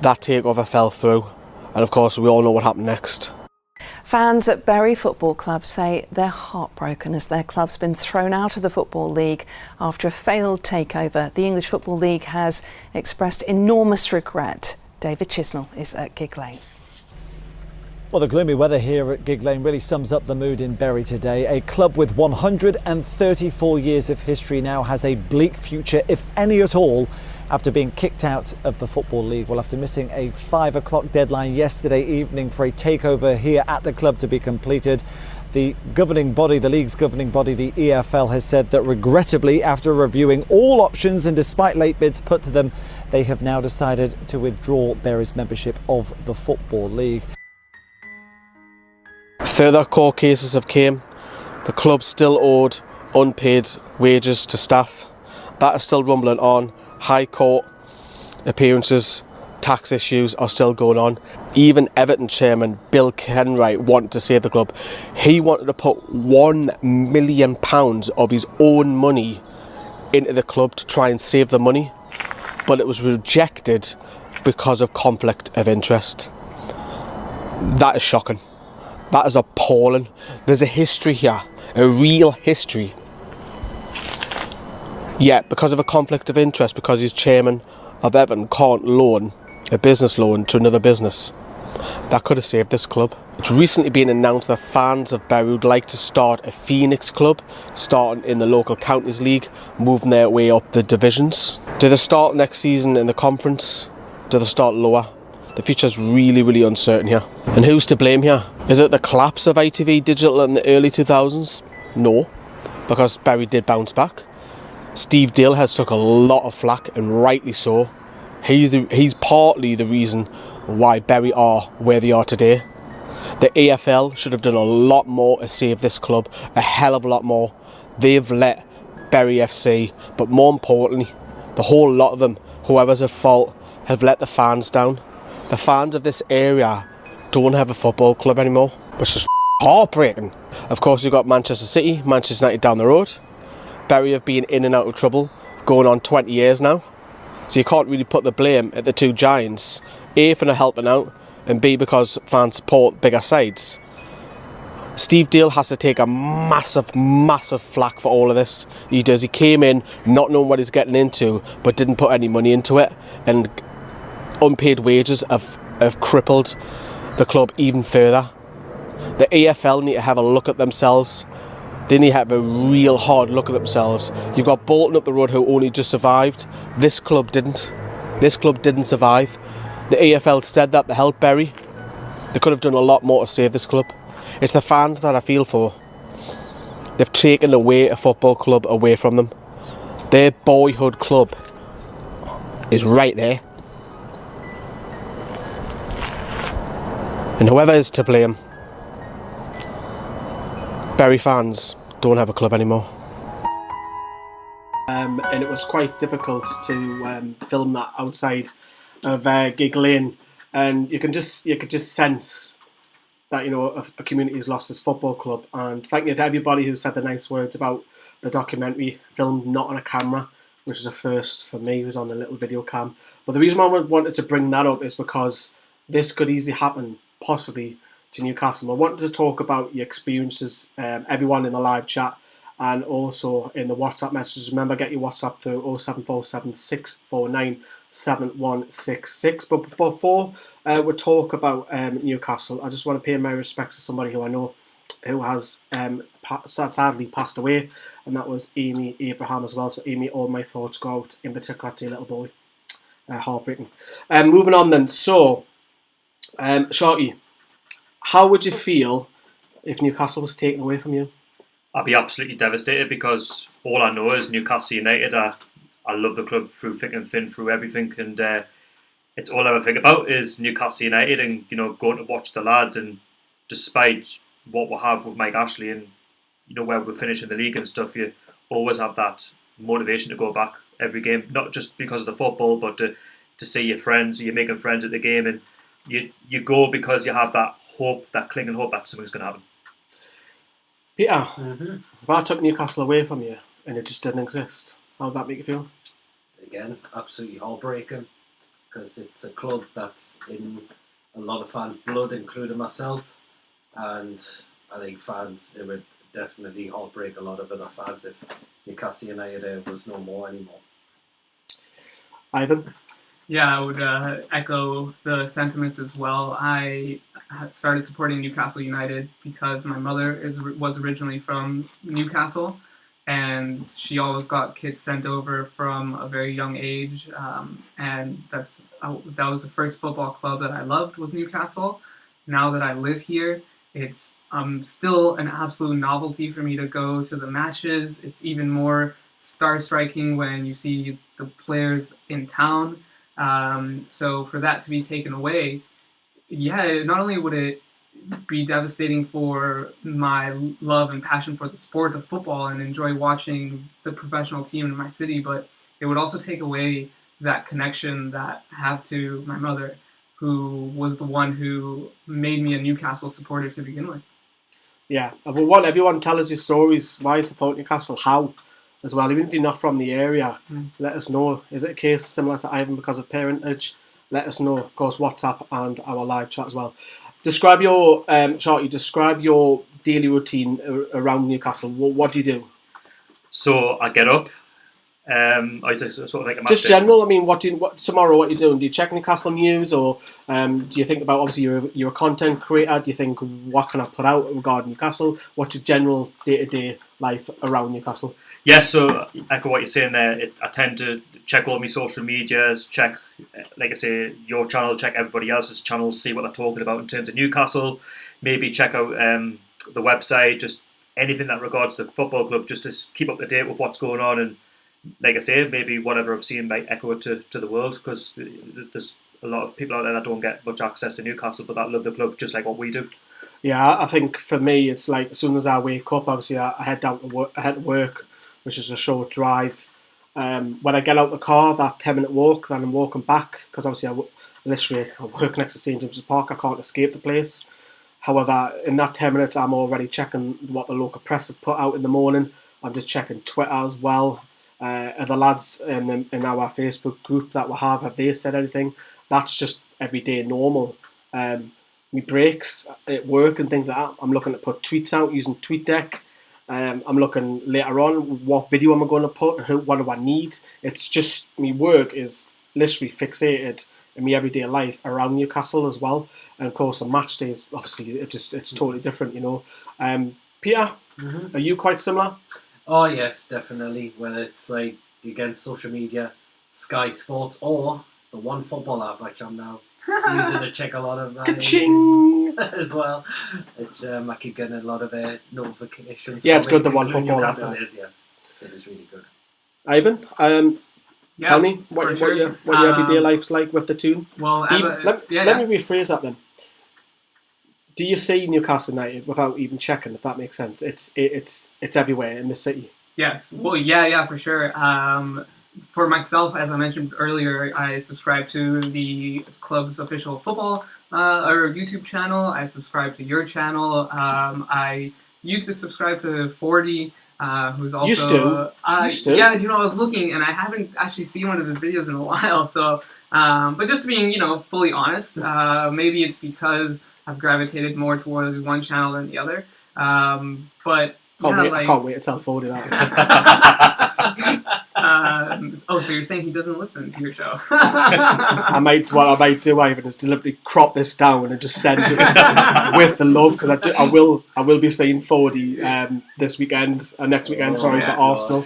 that takeover fell through, and of course we all know what happened next. Fans at Bury Football Club say they're heartbroken as their club's been thrown out of the Football League after a failed takeover. The English Football League has expressed enormous regret. David Chisnell is at Gig Lane. Well, the gloomy weather here at Gig Lane really sums up the mood in Bury today. A club with 134 years of history now has a bleak future, if any at all, after being kicked out of the Football League. Well, after missing a 5 o'clock deadline yesterday evening for a takeover here at the club to be completed, the governing body, the league's governing body, the EFL, has said that regrettably, after reviewing all options and despite late bids put to them, they have now decided to withdraw Bury's membership of the Football League. Further court cases have came. The club still owed unpaid wages to staff. That is still rumbling on. High Court appearances, tax issues are still going on. Even Everton chairman Bill Kenwright wanted to save the club. He wanted to put £1 million of his own money into the club to try and save the money, but it was rejected because of conflict of interest. That is shocking. That is appalling. There's a history here, a real history. Yet, because of a conflict of interest, because he's chairman of Everton can't loan a business loan to another business, that could have saved this club. It's recently been announced that fans of Bury would like to start a Phoenix club, starting in the local counties league, moving their way up the divisions. Do they start next season in the conference? Do they start lower? The future's really, really uncertain here. And who's to blame here? Is it the collapse of ITV Digital in the early 2000s? No, because Bury did bounce back. Steve Dale has took a lot of flack, and rightly so. He's partly the reason why Bury are where they are today. The AFL should have done a lot more to save this club, a hell of a lot more. They've let Bury FC, but more importantly, the whole lot of them, whoever's at fault, have let the fans down. The fans of this area don't have a football club anymore, which is heartbreaking. Of course, you've got Manchester City, Manchester United down the road. Bury have been in and out of trouble going on 20 years now, so you can't really put the blame at the two giants, A, for not helping out, and B, because fans support bigger sides. Steve Dale has to take a massive flack for all of this. He does. He came in not knowing what he's getting into, but didn't put any money into it, and unpaid wages have crippled the club even further. The AFL need to have a look at themselves. They need to have a real hard look at themselves. You've got Bolton up the road who only just survived. This club didn't. This club didn't survive. The AFL said that to help Bury. They could have done a lot more to save this club. It's the fans that I feel for. They've taken away a football club away from them. Their boyhood club is right there. And whoever is to blame, Bury fans don't have a club anymore. And it was quite difficult to film that outside of Gig Lane, and you could just sense that a community has lost its football club. And thank you to everybody who said the nice words about the documentary, filmed not on a camera, which is a first for me. It was on the little video cam. But the reason why I wanted to bring that up is because this could easily happen, possibly, to Newcastle. I wanted to talk about your experiences, everyone in the live chat, and also in the WhatsApp messages. Remember, get your WhatsApp through 0747 649 7166. But before we talk about Newcastle, I just want to pay my respects to somebody who I know who has sadly passed away, and that was Amy Abraham as well. So Amy, all my thoughts go out in particular to your little boy. Heartbreaking. Moving on then. So, Sharky, how would you feel if Newcastle was taken away from you? I'd be absolutely devastated, because all I know is Newcastle United. I love the club through thick and thin, through everything, and it's all I ever think about is Newcastle United, and going to watch the lads. And despite what we have with Mike Ashley and where we're finishing the league and stuff, you always have that motivation to go back every game, not just because of the football, but to see your friends. You're making friends at the game, and you go because you have that hope, that clinging hope that something's going to happen. Peter, if I took Newcastle away from you and it just didn't exist, how would that make you feel? Again, absolutely heartbreaking, because it's a club that's in a lot of fans' blood, including myself, and I think fans, it would definitely heartbreak a lot of other fans if Newcastle United was no more anymore. Ivan? Yeah, I would echo the sentiments as well. I had started supporting Newcastle United because my mother was originally from Newcastle, and she always got kids sent over from a very young age, and that was the first football club that I loved, was Newcastle. Now that I live here, it's still an absolute novelty for me to go to the matches. It's even more star-striking when you see the players in town. So for that to be taken away, not only would it be devastating for my love and passion for the sport of football and enjoy watching the professional team in my city, but it would also take away that connection that I have to my mother, who was the one who made me a Newcastle supporter to begin with. Yeah, we want everyone to tell us your stories. Why you support Newcastle? How? As well, even if you're not from the area, let us know. Is it a case similar to Ivan because of parentage? Let us know. Of course, WhatsApp and our live chat as well. Describe your describe your daily routine around Newcastle. What do you do? So I get up. I sort of like a match just day. general. I mean, what tomorrow? What are you doing? Do you check Newcastle news, or do you think about, obviously you're a content creator? Do you think, what can I put out regarding Newcastle? What's your general day-to-day life around Newcastle? Yeah, so echo what you're saying there. I tend to check all my social medias, check, like I say, your channel, check everybody else's channels, see what they're talking about in terms of Newcastle. Maybe check out the website, just anything that regards the football club, just to keep up to date with what's going on. And like I say, maybe whatever I've seen might echo it to the world, because there's a lot of people out there that don't get much access to Newcastle, but that love the club just like what we do. Yeah, I think for me, it's like as soon as I wake up, obviously I head down to work, which is a short drive. When I get out the car, that 10-minute walk, then I'm walking back, because obviously I work next to St James's Park. I can't escape the place. However, in that 10 minutes, I'm already checking what the local press have put out in the morning. I'm just checking Twitter as well. The lads in our Facebook group that we have they said anything? That's just everyday normal. Me breaks at work and things like that, I'm looking to put tweets out using TweetDeck. I'm looking later on, what video am I going to put, what do I need? It's just, me work is literally fixated in my everyday life around Newcastle as well. And of course on match days, obviously it's totally different, Peter, are you quite similar? Oh yes, definitely. Whether it's like against social media, Sky Sports, or the One Football app, which I'm now using to check a lot of Ka-ching! as well. Which I keep getting a lot of notifications. Yeah, it's good, the One Football app. Yes, it is really good. Ivan, tell me what your everyday life's like with the tune. Well, let me rephrase that then. Do you see Newcastle United without even checking, if that makes sense? It's everywhere in the city. Yes. Well, yeah, for sure. for myself, as I mentioned earlier, I subscribe to the club's official football or YouTube channel. I subscribe to your channel. I used to subscribe to 40, who's also... Used to? Yeah, I was looking, and I haven't actually seen one of his videos in a while. So, but just being, fully honest, maybe it's because I've gravitated more towards one channel than the other. But I can't wait to tell 40 that. So you're saying he doesn't listen to your show? What I might do, Ivan, is deliberately crop this down and just send it with the love, because I will be seeing 40 this weekend, next weekend, for Arsenal.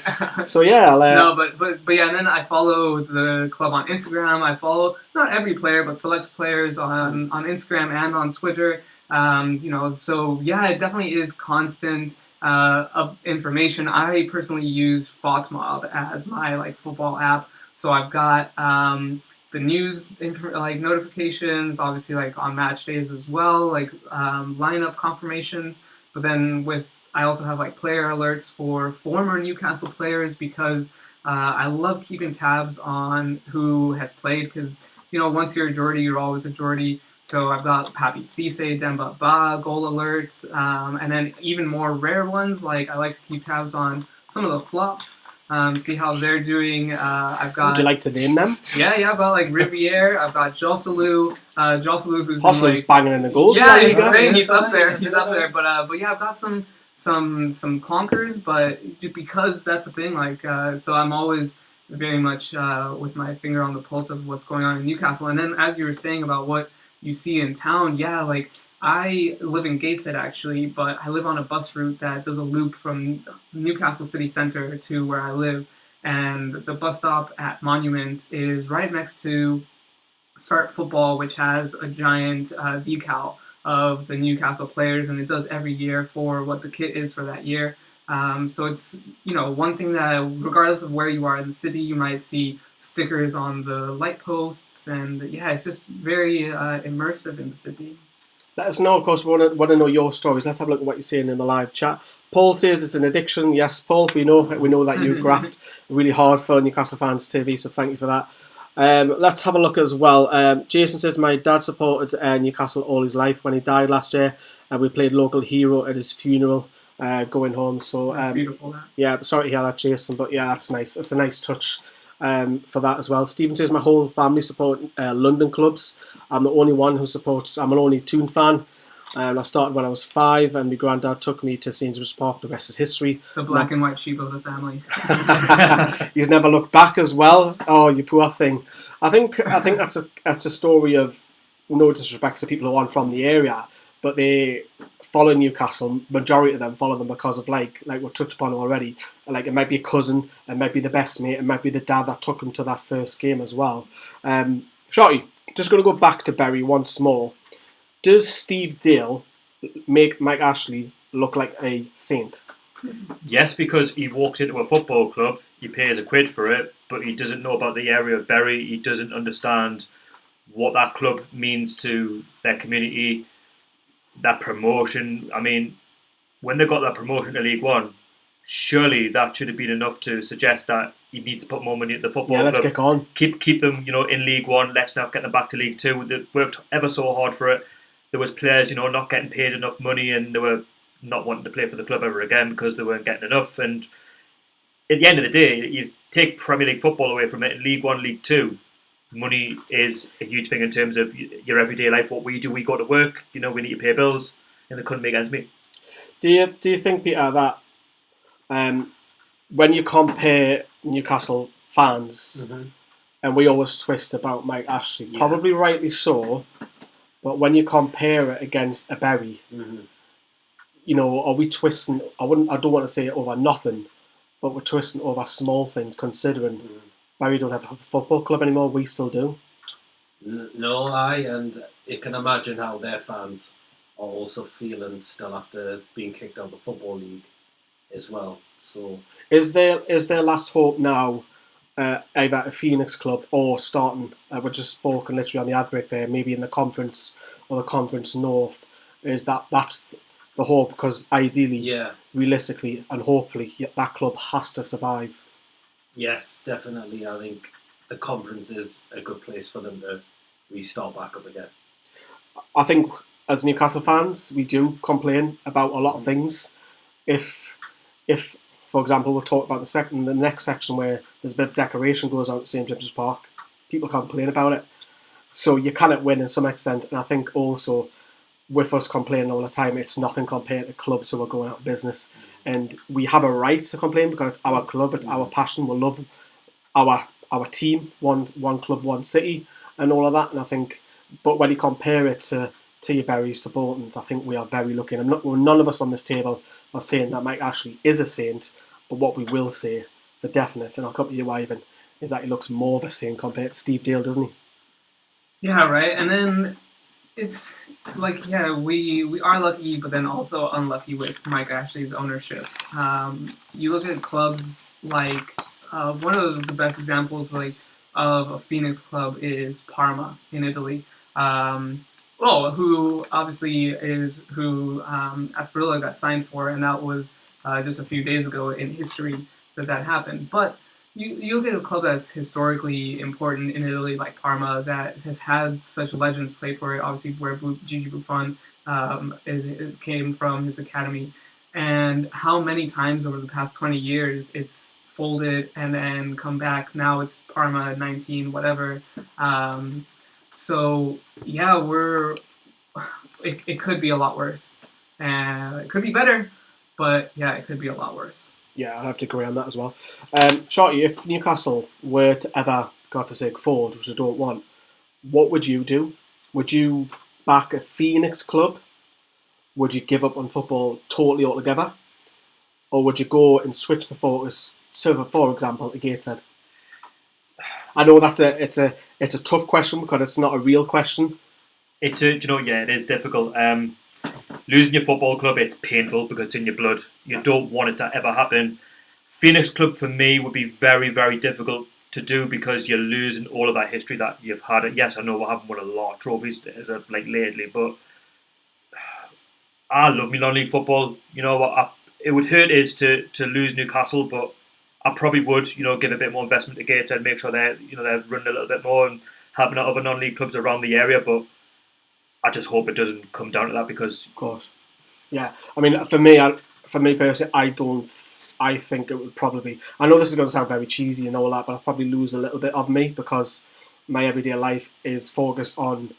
So yeah, no, but yeah, and then I follow the club on Instagram. I follow not every player, but select players on Instagram and on Twitter. So yeah, it definitely is constant of information. I personally use FOTMob as my football app, so I've got the news notifications, obviously on match days as well, lineup confirmations. But then I also have player alerts for former Newcastle players, because I love keeping tabs on who has played, because once you're a Geordie, you're always a Geordie. So I've got Papi Cisse, Demba Ba, goal alerts, and then even more rare ones. I like to keep tabs on some of the flops, see how they're doing. I've got... Would you like to name them? Yeah, I've got Riviere. I've got Joselu, who's Joselu's banging in the goals. Yeah, he's up there. He's up there. But yeah, I've got some clunkers, but because that's the thing. So I'm always very much with my finger on the pulse of what's going on in Newcastle. And then, as you were saying about what you see in town, I live in Gateshead actually, but I live on a bus route that does a loop from Newcastle city centre to where I live, and the bus stop at Monument is right next to Start Football, which has a giant decal of the Newcastle players, and it does every year for what the kit is for that year. So it's one thing that, regardless of where you are in the city, you might see stickers on the light posts, and yeah, it's just very immersive in the city. Let us know, of course. We want to know your stories. Let's have a look at what you're saying in the live chat. Paul says it's an addiction. Yes, Paul, we know that you graft really hard for Newcastle Fans TV, so thank you for that. Let's have a look as well. Jason says, my dad supported Newcastle all his life. When he died last year, we played local hero at his funeral going home. So that's beautiful. That. Yeah, sorry to hear that, Jason, but yeah, that's nice. It's a nice touch for that as well. Stephen says, my whole family support London clubs. I'm the only one who supports... I'm an only Toon fan. I started when I was 5, and my granddad took me to St James's Park. The rest is history. The black and white sheep of the family. He's never looked back as well. Oh, you poor thing. I think that's a story of, no disrespect to people who aren't from the area, but they follow Newcastle. Majority of them follow them because of like we touched upon already. It might be a cousin, it might be the best mate, it might be the dad that took them to that first game as well. Shorty, just going to go back to Bury once more. Does Steve Dale make Mike Ashley look like a saint? Yes, because he walks into a football club, he pays £1 for it, but he doesn't know about the area of Bury. He doesn't understand what that club means to their community, that promotion. I mean, when they got that promotion to League One, surely that should have been enough to suggest that he needs to put more money at the football club. Let's kick on. Keep them, in League One. Let's not get them back to League Two. They worked ever so hard for it. There was players, not getting paid enough money, and they were not wanting to play for the club ever again because they weren't getting enough. And at the end of the day, you take Premier League football away from it. In League One, League Two, money is a huge thing in terms of your everyday life. What we do, we go to work. We need to pay bills, and they couldn't make ends meet. Do you think, Peter, that when you compare Newcastle fans, and we always twist about Mike Ashley, probably rightly so, but when you compare it against a Bury, are we twisting? I don't want to say over nothing, but we're twisting over small things. Considering Bury don't have a football club anymore, we still do. No, and you can imagine how their fans are also feeling still after being kicked out of the Football League as well. So, is there last hope now? Either a Phoenix club or starting, we just spoken literally on the ad break there, maybe in the Conference or the Conference North, that's the hope, because ideally, realistically and hopefully that club has to survive. Yes, definitely. I think the conference is a good place for them to restart back up again. I think as Newcastle fans, we do complain about a lot of things. If for example, we'll talk about the next section where there's a bit of decoration goes on at St James's Park, people complain about it. So you cannot win in some extent, and I think also with us complaining all the time, it's nothing compared to clubs who are going out of business. And we have a right to complain because it's our club, it's our passion. We love our team, one club, one city, and all of that. And I think, but when you compare it to your Berries, to Boltons, I think we are very lucky. And none of us on this table are saying that Mike Ashley is a saint, but what we will say for definite, and I'll come to you, Ivan, is that he looks more of a saint compared to Steve Dale, doesn't he? Yeah, right. And then it's like, yeah, we are lucky, but then also unlucky with Mike Ashley's ownership. You look at clubs like one of the best examples like of a Phoenix club is Parma in Italy. Who obviously is who Asprilla got signed for, and that was just a few days ago in history that happened. But you look at a club that's historically important in Italy, like Parma, that has had such legends play for it, obviously where Gigi Buffon came from, his academy, and how many times over the past 20 years it's folded and then come back. Now it's Parma 19, whatever. So yeah, it could be a lot worse. It could be better, but yeah, it could be a lot worse. Yeah, I'd have to agree on that as well. Shorty, if Newcastle were to ever, God forsake, fold, which I don't want, what would you do? Would you back a Phoenix club? Would you give up on football totally altogether? Or would you go and switch the focus to, for example, a Gateshead? I know it's a tough question because it's not a real question. It is difficult. Losing your football club, it's painful because it's in your blood. You don't want it to ever happen. Phoenix Club for me would be very, very difficult to do because you're losing all of that history that you've had. Yes, I know we haven't won a lot of trophies lately, but I love me non-league football. You know what? It would hurt is to lose Newcastle, but I probably would, give a bit more investment to Gateshead, make sure they're running a little bit more and helping out other non-league clubs around the area. But I just hope it doesn't come down to that because, of course, yeah. I mean, for me personally, I think it would probably. I know this is going to sound very cheesy and all that, but I'll probably lose a little bit of me because my everyday life is focused on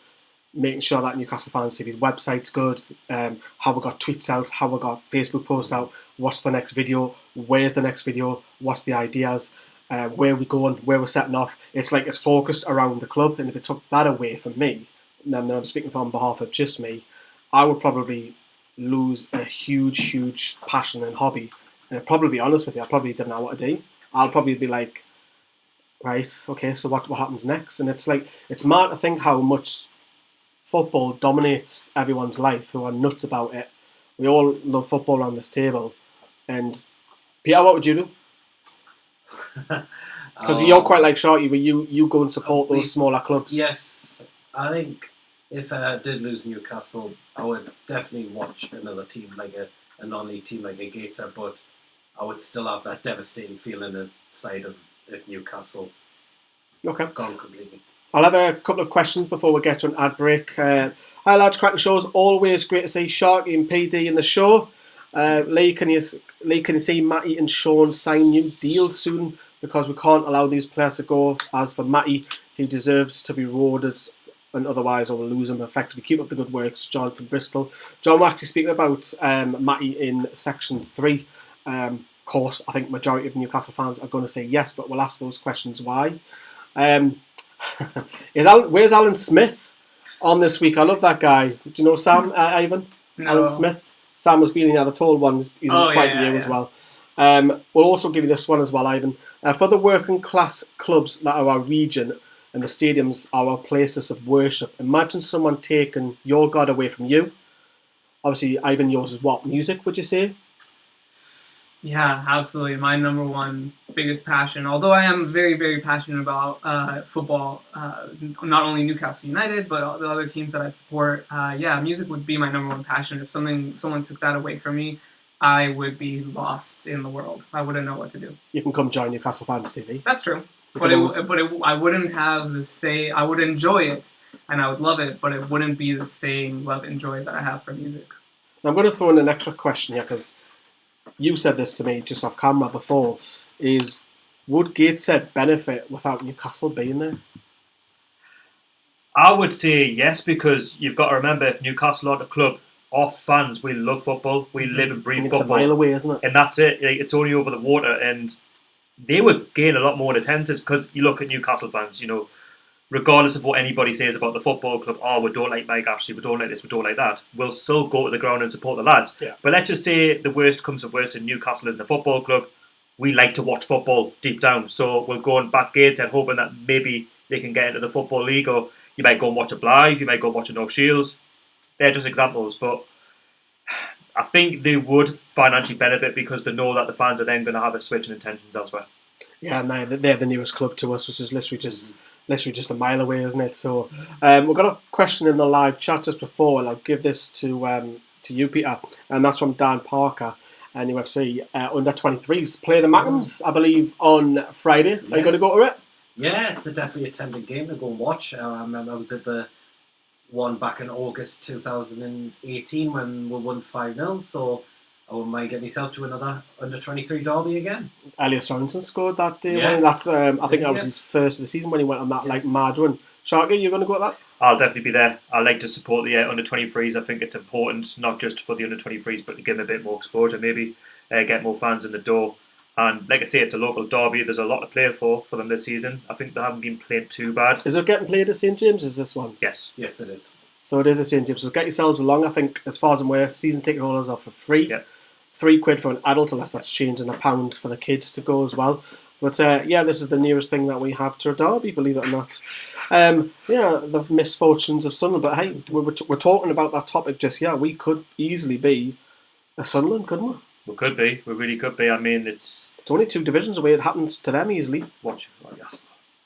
making sure that Newcastle Fan TV's website's good, how we got tweets out, how we got Facebook posts out, what's the next video, where's the next video, what's the ideas, where we're going, where we're setting off. It's like it's focused around the club, and if it took that away from me, and I'm speaking on behalf of just me, I would probably lose a huge passion and hobby. And I'd probably be honest with you, I probably didn't know what to do. I'll probably be like, right, okay, so what happens next? And it's like, it's mad to think how much football dominates everyone's life who are nuts about it. We all love football on this table. And Peter, what would you do? Because you're quite like Shorty, where you go and support those smaller clubs. Yes, I think if I did lose Newcastle, I would definitely watch another team like a non-league team like a Gateshead, but I would still have that devastating feeling inside of Newcastle. Okay. Gone completely. I'll have a couple of questions before we get to an ad break. Hi lads, cracking shows. Always great to see Sharky and PD in the show. Lee, can you see Matty and Sean sign new deals soon? Because we can't allow these players to go. As for Matty, he deserves to be rewarded, and otherwise I will lose him. Effectively, keep up the good works, John from Bristol. John, we're actually speaking about Matty in section 3. Of course, I think majority of Newcastle fans are going to say yes, but we'll ask those questions why. Where's Alan Smith on this week? I love that guy. Do you know Sam, Ivan? No. Alan Smith. Sam was being the tall one. He's quite new as well. We'll also give you this one as well, Ivan. For the working class clubs that are our region and the stadiums are our places of worship, imagine someone taking your God away from you. Obviously, Ivan, yours is what? Music, would you say? Yeah, absolutely. My number one biggest passion, although I am very, very passionate about football, not only Newcastle United, but all the other teams that I support. Music would be my number one passion. If someone took that away from me, I would be lost in the world. I wouldn't know what to do. You can come join Newcastle Fans TV. That's true. You But can always- I wouldn't have the same. I would enjoy it, and I would love it, but it wouldn't be the same love and joy that I have for music. I'm going to throw in an extra question here because you said this to me just off camera before. Is would Gateshead benefit without Newcastle being there? I would say yes, because you've got to remember, if Newcastle are the club, our fans, we love football, we live and breathe It's football. a mile away, isn't it? And that's it. It's only over the water, and they would gain a lot more attendances because you look at Newcastle fans, regardless of what anybody says about the football club, we don't like Mike Ashley, we don't like this, we don't like that, we'll still go to the ground and support the lads. Yeah. But let's just say the worst comes to worst and Newcastle isn't a football club. We like to watch football deep down, so we'll go and back Gateshead hoping that maybe they can get into the Football League, or you might go and watch a Blythe, you might go and watch a North Shields. They're just examples, but I think they would financially benefit because they know that the fans are then going to have a switch in intentions elsewhere. Yeah, and they're the newest club to us, which is literally just a mile away, isn't it? So we've got a question in the live chat just before, and I'll give this to you, Peter, and that's from Dan Parker. And UFC under 23s play the Magnums, I believe, on Friday. Are you going to go to it? Yeah, it's a definitely attended game to go and watch. I remember I was at the one back in August 2018 when we won 5-0, so I wouldn't mind getting myself to another under 23 derby again. Elliot Sorensen scored that day. Yes. That's I think that was Yes. his first of the season when he went on that mad run. Sharky, you going to go at that? I'll definitely be there. I like to support the under 23s. I think it's important, not just for the under 23s, but to give them a bit more exposure, maybe get more fans in the door. And like I say, it's a local derby. There's a lot to play for them this season. I think they haven't been played too bad. Is it getting played at St James's this one? Yes. Yes, it is. So it is at St James's. So get yourselves along. I think, as far as I'm aware, season ticket holders are for free. Yeah. £3 for an adult, unless that's changing £1 for the kids to go as well. But this is the nearest thing that we have to a derby, believe it or not. The misfortunes of Sunderland. But hey, we're talking about that topic just here. We could easily be a Sunderland, couldn't we? We could be. We really could be. I mean, it's only 2 divisions away. It happens to them easily. Yes.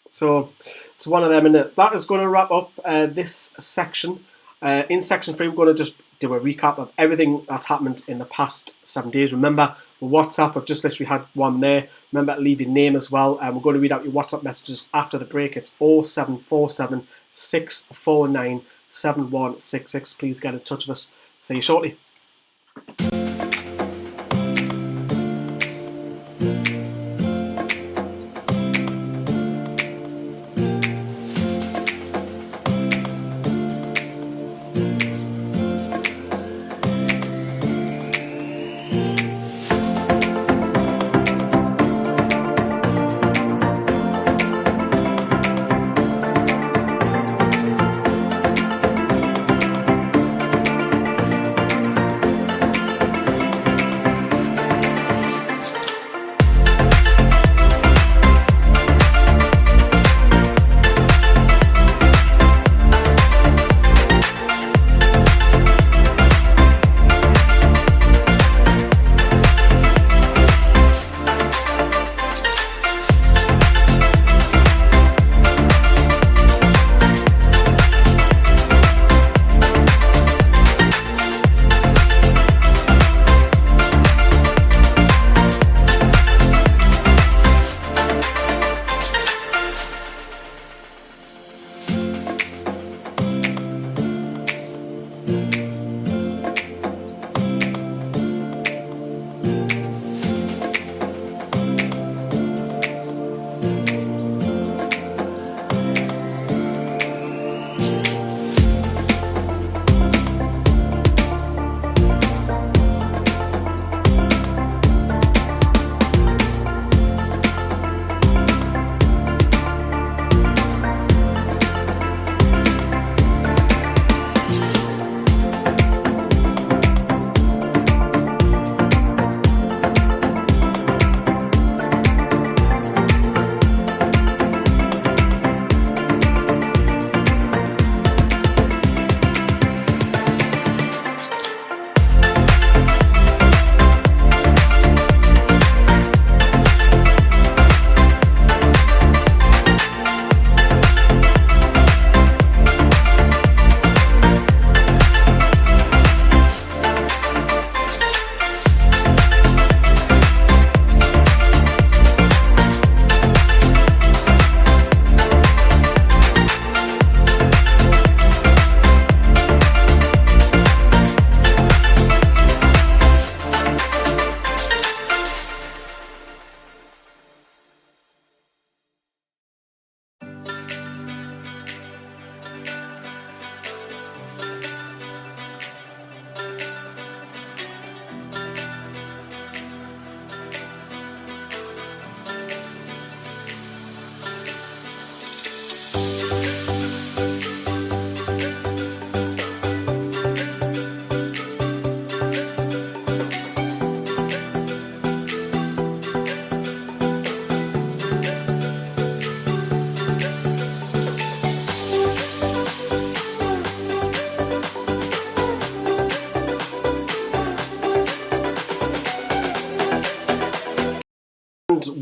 So it's one of them, and that is going to wrap up this section. In section 3, we're going to just do a recap of everything that's happened in the past 7 days. Remember, WhatsApp, I've just literally had one there. Remember to leave your name as well. And we're going to read out your WhatsApp messages after the break. It's 0747 649 7166. Please get in touch with us. See you shortly.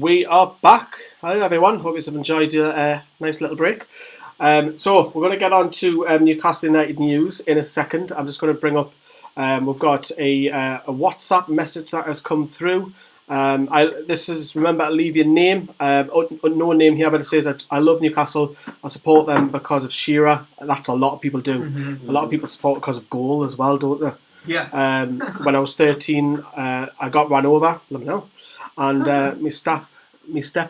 we are back. Hi everyone, hope you've enjoyed your nice little break. So we're going to get on to Newcastle United news in a second. I'm just going to bring up, we've got a WhatsApp message that has come through. This is, remember, leave your name, unknown name here, but it says that I love Newcastle, I support them because of Shearer. That's a lot of people do. A lot of people support because of goal as well, don't they? Yes. When I was 13, I got run over, let me know, and my stepdad,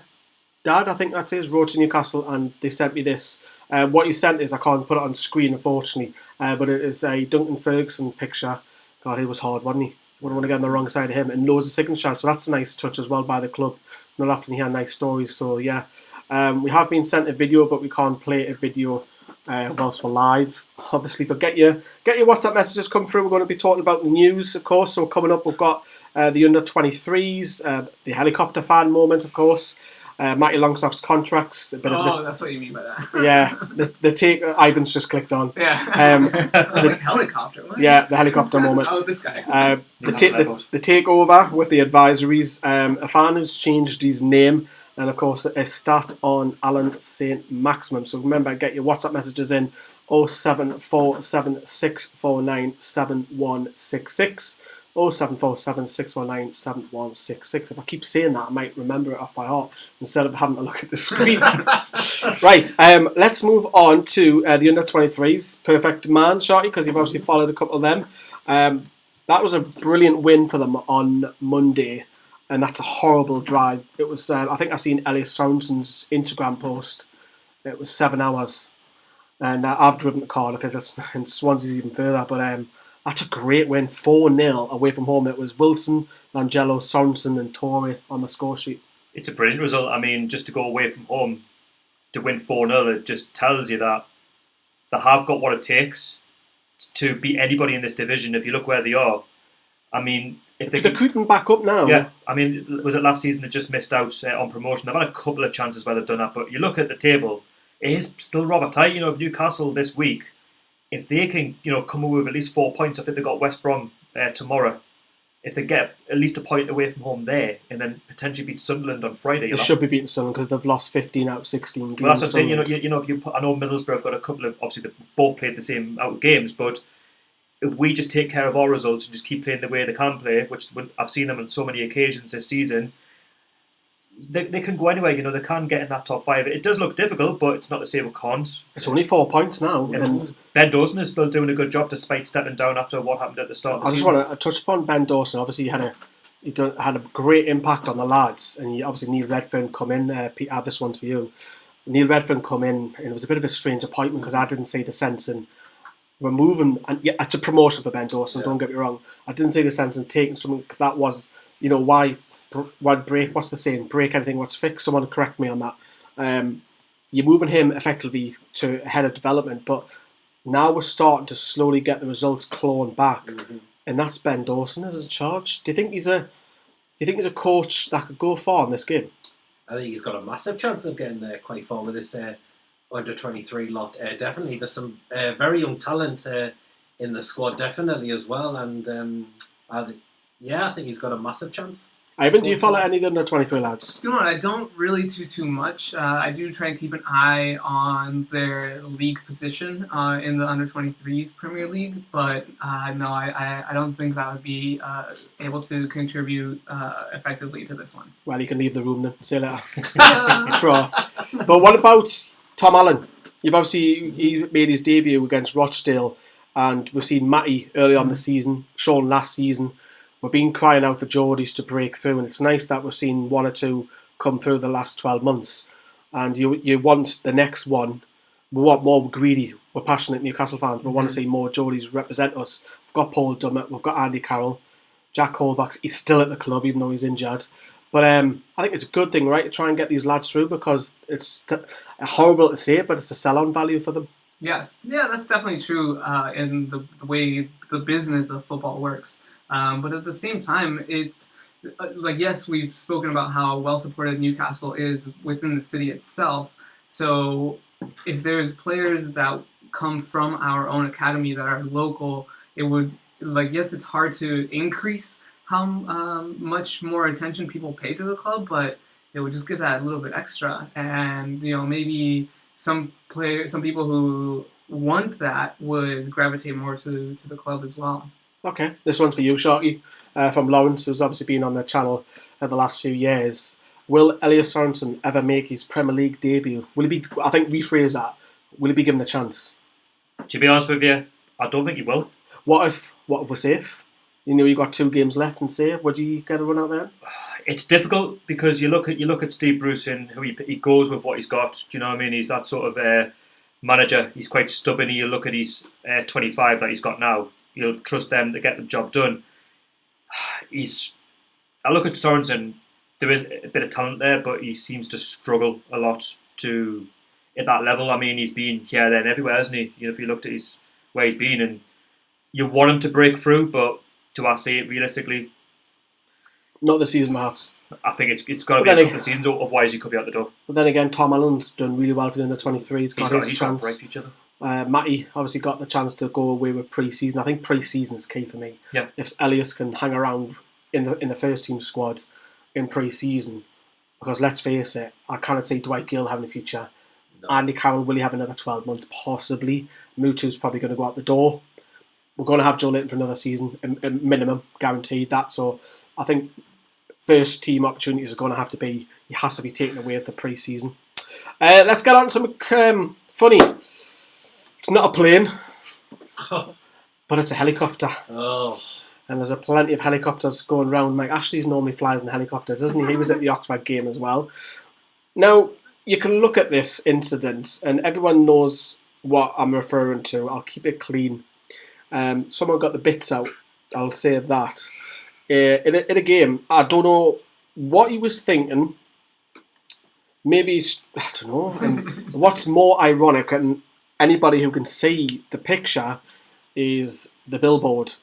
I think that's his, wrote to Newcastle and they sent me this. What he sent is, I can't put it on screen unfortunately, but it is a Duncan Ferguson picture. God, he was hard, wasn't he? Wouldn't want to get on the wrong side of him, and loads of signatures, so that's a nice touch as well by the club. Not often you hear nice stories, so yeah. We have been sent a video, but we can't play a video whilst we're live, obviously. But get your WhatsApp messages come through. We're going to be talking about the news, of course. So coming up, we've got the under-23s, the helicopter fan moment, of course. Matty Longstaff's contracts. That's what you mean by that. Yeah, the take. Ivan's just clicked on. Yeah. I was like, helicopter. What? Yeah, the helicopter moment. Oh, this guy. The takeover with the advisories. A fan who's changed his name, and of course a stat on Alan Saint-Maximin. So remember, get your WhatsApp messages in 07476497166. 07476497166. If I keep saying that, I might remember it off by heart instead of having to look at the screen. Right, let's move on to the under-23s. Perfect man, Shorty, because you've obviously followed a couple of them. That was a brilliant win for them on Monday, and that's a horrible drive. It was, I think I seen Elliot Sorensen's Instagram post. It was 7 hours, and I've driven to Cardiff, and Swansea's even further, but that's a great win, 4-0 away from home. It was Wilson, Langelo, Sorensen and Torre on the score sheet. It's a brilliant result. I mean, just to go away from home to win 4-0, it just tells you that they have got what it takes to beat anybody in this division. If you look where they are, I mean, if they're creeping back up now. Yeah, I mean, was it last season they just missed out on promotion? They've had a couple of chances where they've done that, but you look at the table, it is still rather tight. You know, if Newcastle this week, if they can, come away with at least 4 points, I think they've got West Brom tomorrow. If they get at least a point away from home there, and then potentially beat Sunderland on Friday, they should be beating Sunderland because they've lost 15 out of 16 games. Well, that's what I'm saying. If you put, I know Middlesbrough have got a couple of, obviously they've both played the same out of games, but if we just take care of our results and just keep playing the way they can play, which I've seen them on so many occasions this season, they can go anywhere. They can get in that top 5. It does look difficult, but it's not to say we can't. It's only 4 points now. And Ben Dawson is still doing a good job despite stepping down after what happened at the start of the season. I just want to touch upon Ben Dawson. Obviously, he had a great impact on the lads, and obviously Neil Redfern come in. Pete, this one's for you. Neil Redfern come in, and it was a bit of a strange appointment because I didn't see the sense in removing, and yeah, it's a promotion for Ben Dawson. Yeah. Don't get me wrong. I didn't see the sense in taking someone that was, why break? What's the saying? Break anything what's fixed. Someone correct me on that. You're moving him effectively to head of development, but now we're starting to slowly get the results clawing back, and that's Ben Dawson as in charge. Do you think he's a coach that could go far in this game? I think he's got a massive chance of getting quite far with this under-23 lot. Definitely, there's some very young talent in the squad, definitely as well, and I think he's got a massive chance. Ivan, do you follow any of the under-23 lads? You know what, I don't really too much. I do try and keep an eye on their league position in the under-23s Premier League, but no, I don't think that would be able to contribute effectively to this one. Well, you can leave the room then. See you later. Sure. But what about Tom Allen? He made his debut against Rochdale, and we've seen Matty early on the season, Sean last season. We've been crying out for Geordies to break through, and it's nice that we've seen one or two come through the last 12 months. And you want the next one. We want more greedy. We're passionate Newcastle fans. We want to see more Geordies represent us. We've got Paul Dummett. We've got Andy Carroll. Jack Colback's, he's still at the club, even though he's injured. But I think it's a good thing, right, to try and get these lads through, because it's horrible to say it, but it's a sell-on value for them. Yes. Yeah, that's definitely true in the way the business of football works. But at the same time, it's yes, we've spoken about how well supported Newcastle is within the city itself. So if there's players that come from our own academy that are local, it would, yes, it's hard to increase how much more attention people pay to the club, but it would just give that a little bit extra. And maybe some people who want that would gravitate more to the club as well. Okay, this one's for you, Sharky, from Lawrence, who's obviously been on the channel the last few years. Will Elias Sorensen ever make his Premier League debut? Will he be? I think rephrase that. Will he be given a chance? To be honest with you, I don't think he will. What if we're safe? You got 2 games left and safe. Would you get a run out there? It's difficult because you look at Steve Bruce and who he goes with what he's got. Do you know what I mean? He's that sort of manager. He's quite stubborn. You look at his 25 that he's got now. You'll trust them to get the job done. I look at Sorensen. There is a bit of talent there, but he seems to struggle a lot at that level. I mean, he's been here, there, and everywhere, hasn't he? If you looked at where he's been, and you want him to break through, but do I see it realistically? Not this season, perhaps. I think it's got to be a couple of seasons, otherwise he could be out the door. But then again, Tom Allen's done really well for the under-23. He's got his chance. Got a bright future. Matty obviously got the chance to go away with pre-season. I think pre-season is key for me. Yeah. If Elias can hang around in the first team squad in pre-season, because let's face it, I cannot see Dwight Gill having a future. No. Andy Carroll, will he have another 12 months? Possibly. Mutu's probably going to go out the door. We're going to have Joe Linton for another season, a minimum, guaranteed that. So I think first team opportunities are going to have to be, he has to be taken away at the pre-season. Let's get on to some funny. It's not a plane, but it's a helicopter. Oh. And there's plenty of helicopters going around. Mike Ashley normally flies in helicopters, doesn't he? He was at the Oxford game as well. Now, you can look at this incident, and everyone knows what I'm referring to. I'll keep it clean. Someone got the bits out. I'll say that. In a game, I don't know what he was thinking. Maybe, I don't know. And what's more ironic, and anybody who can see the picture, is the billboard.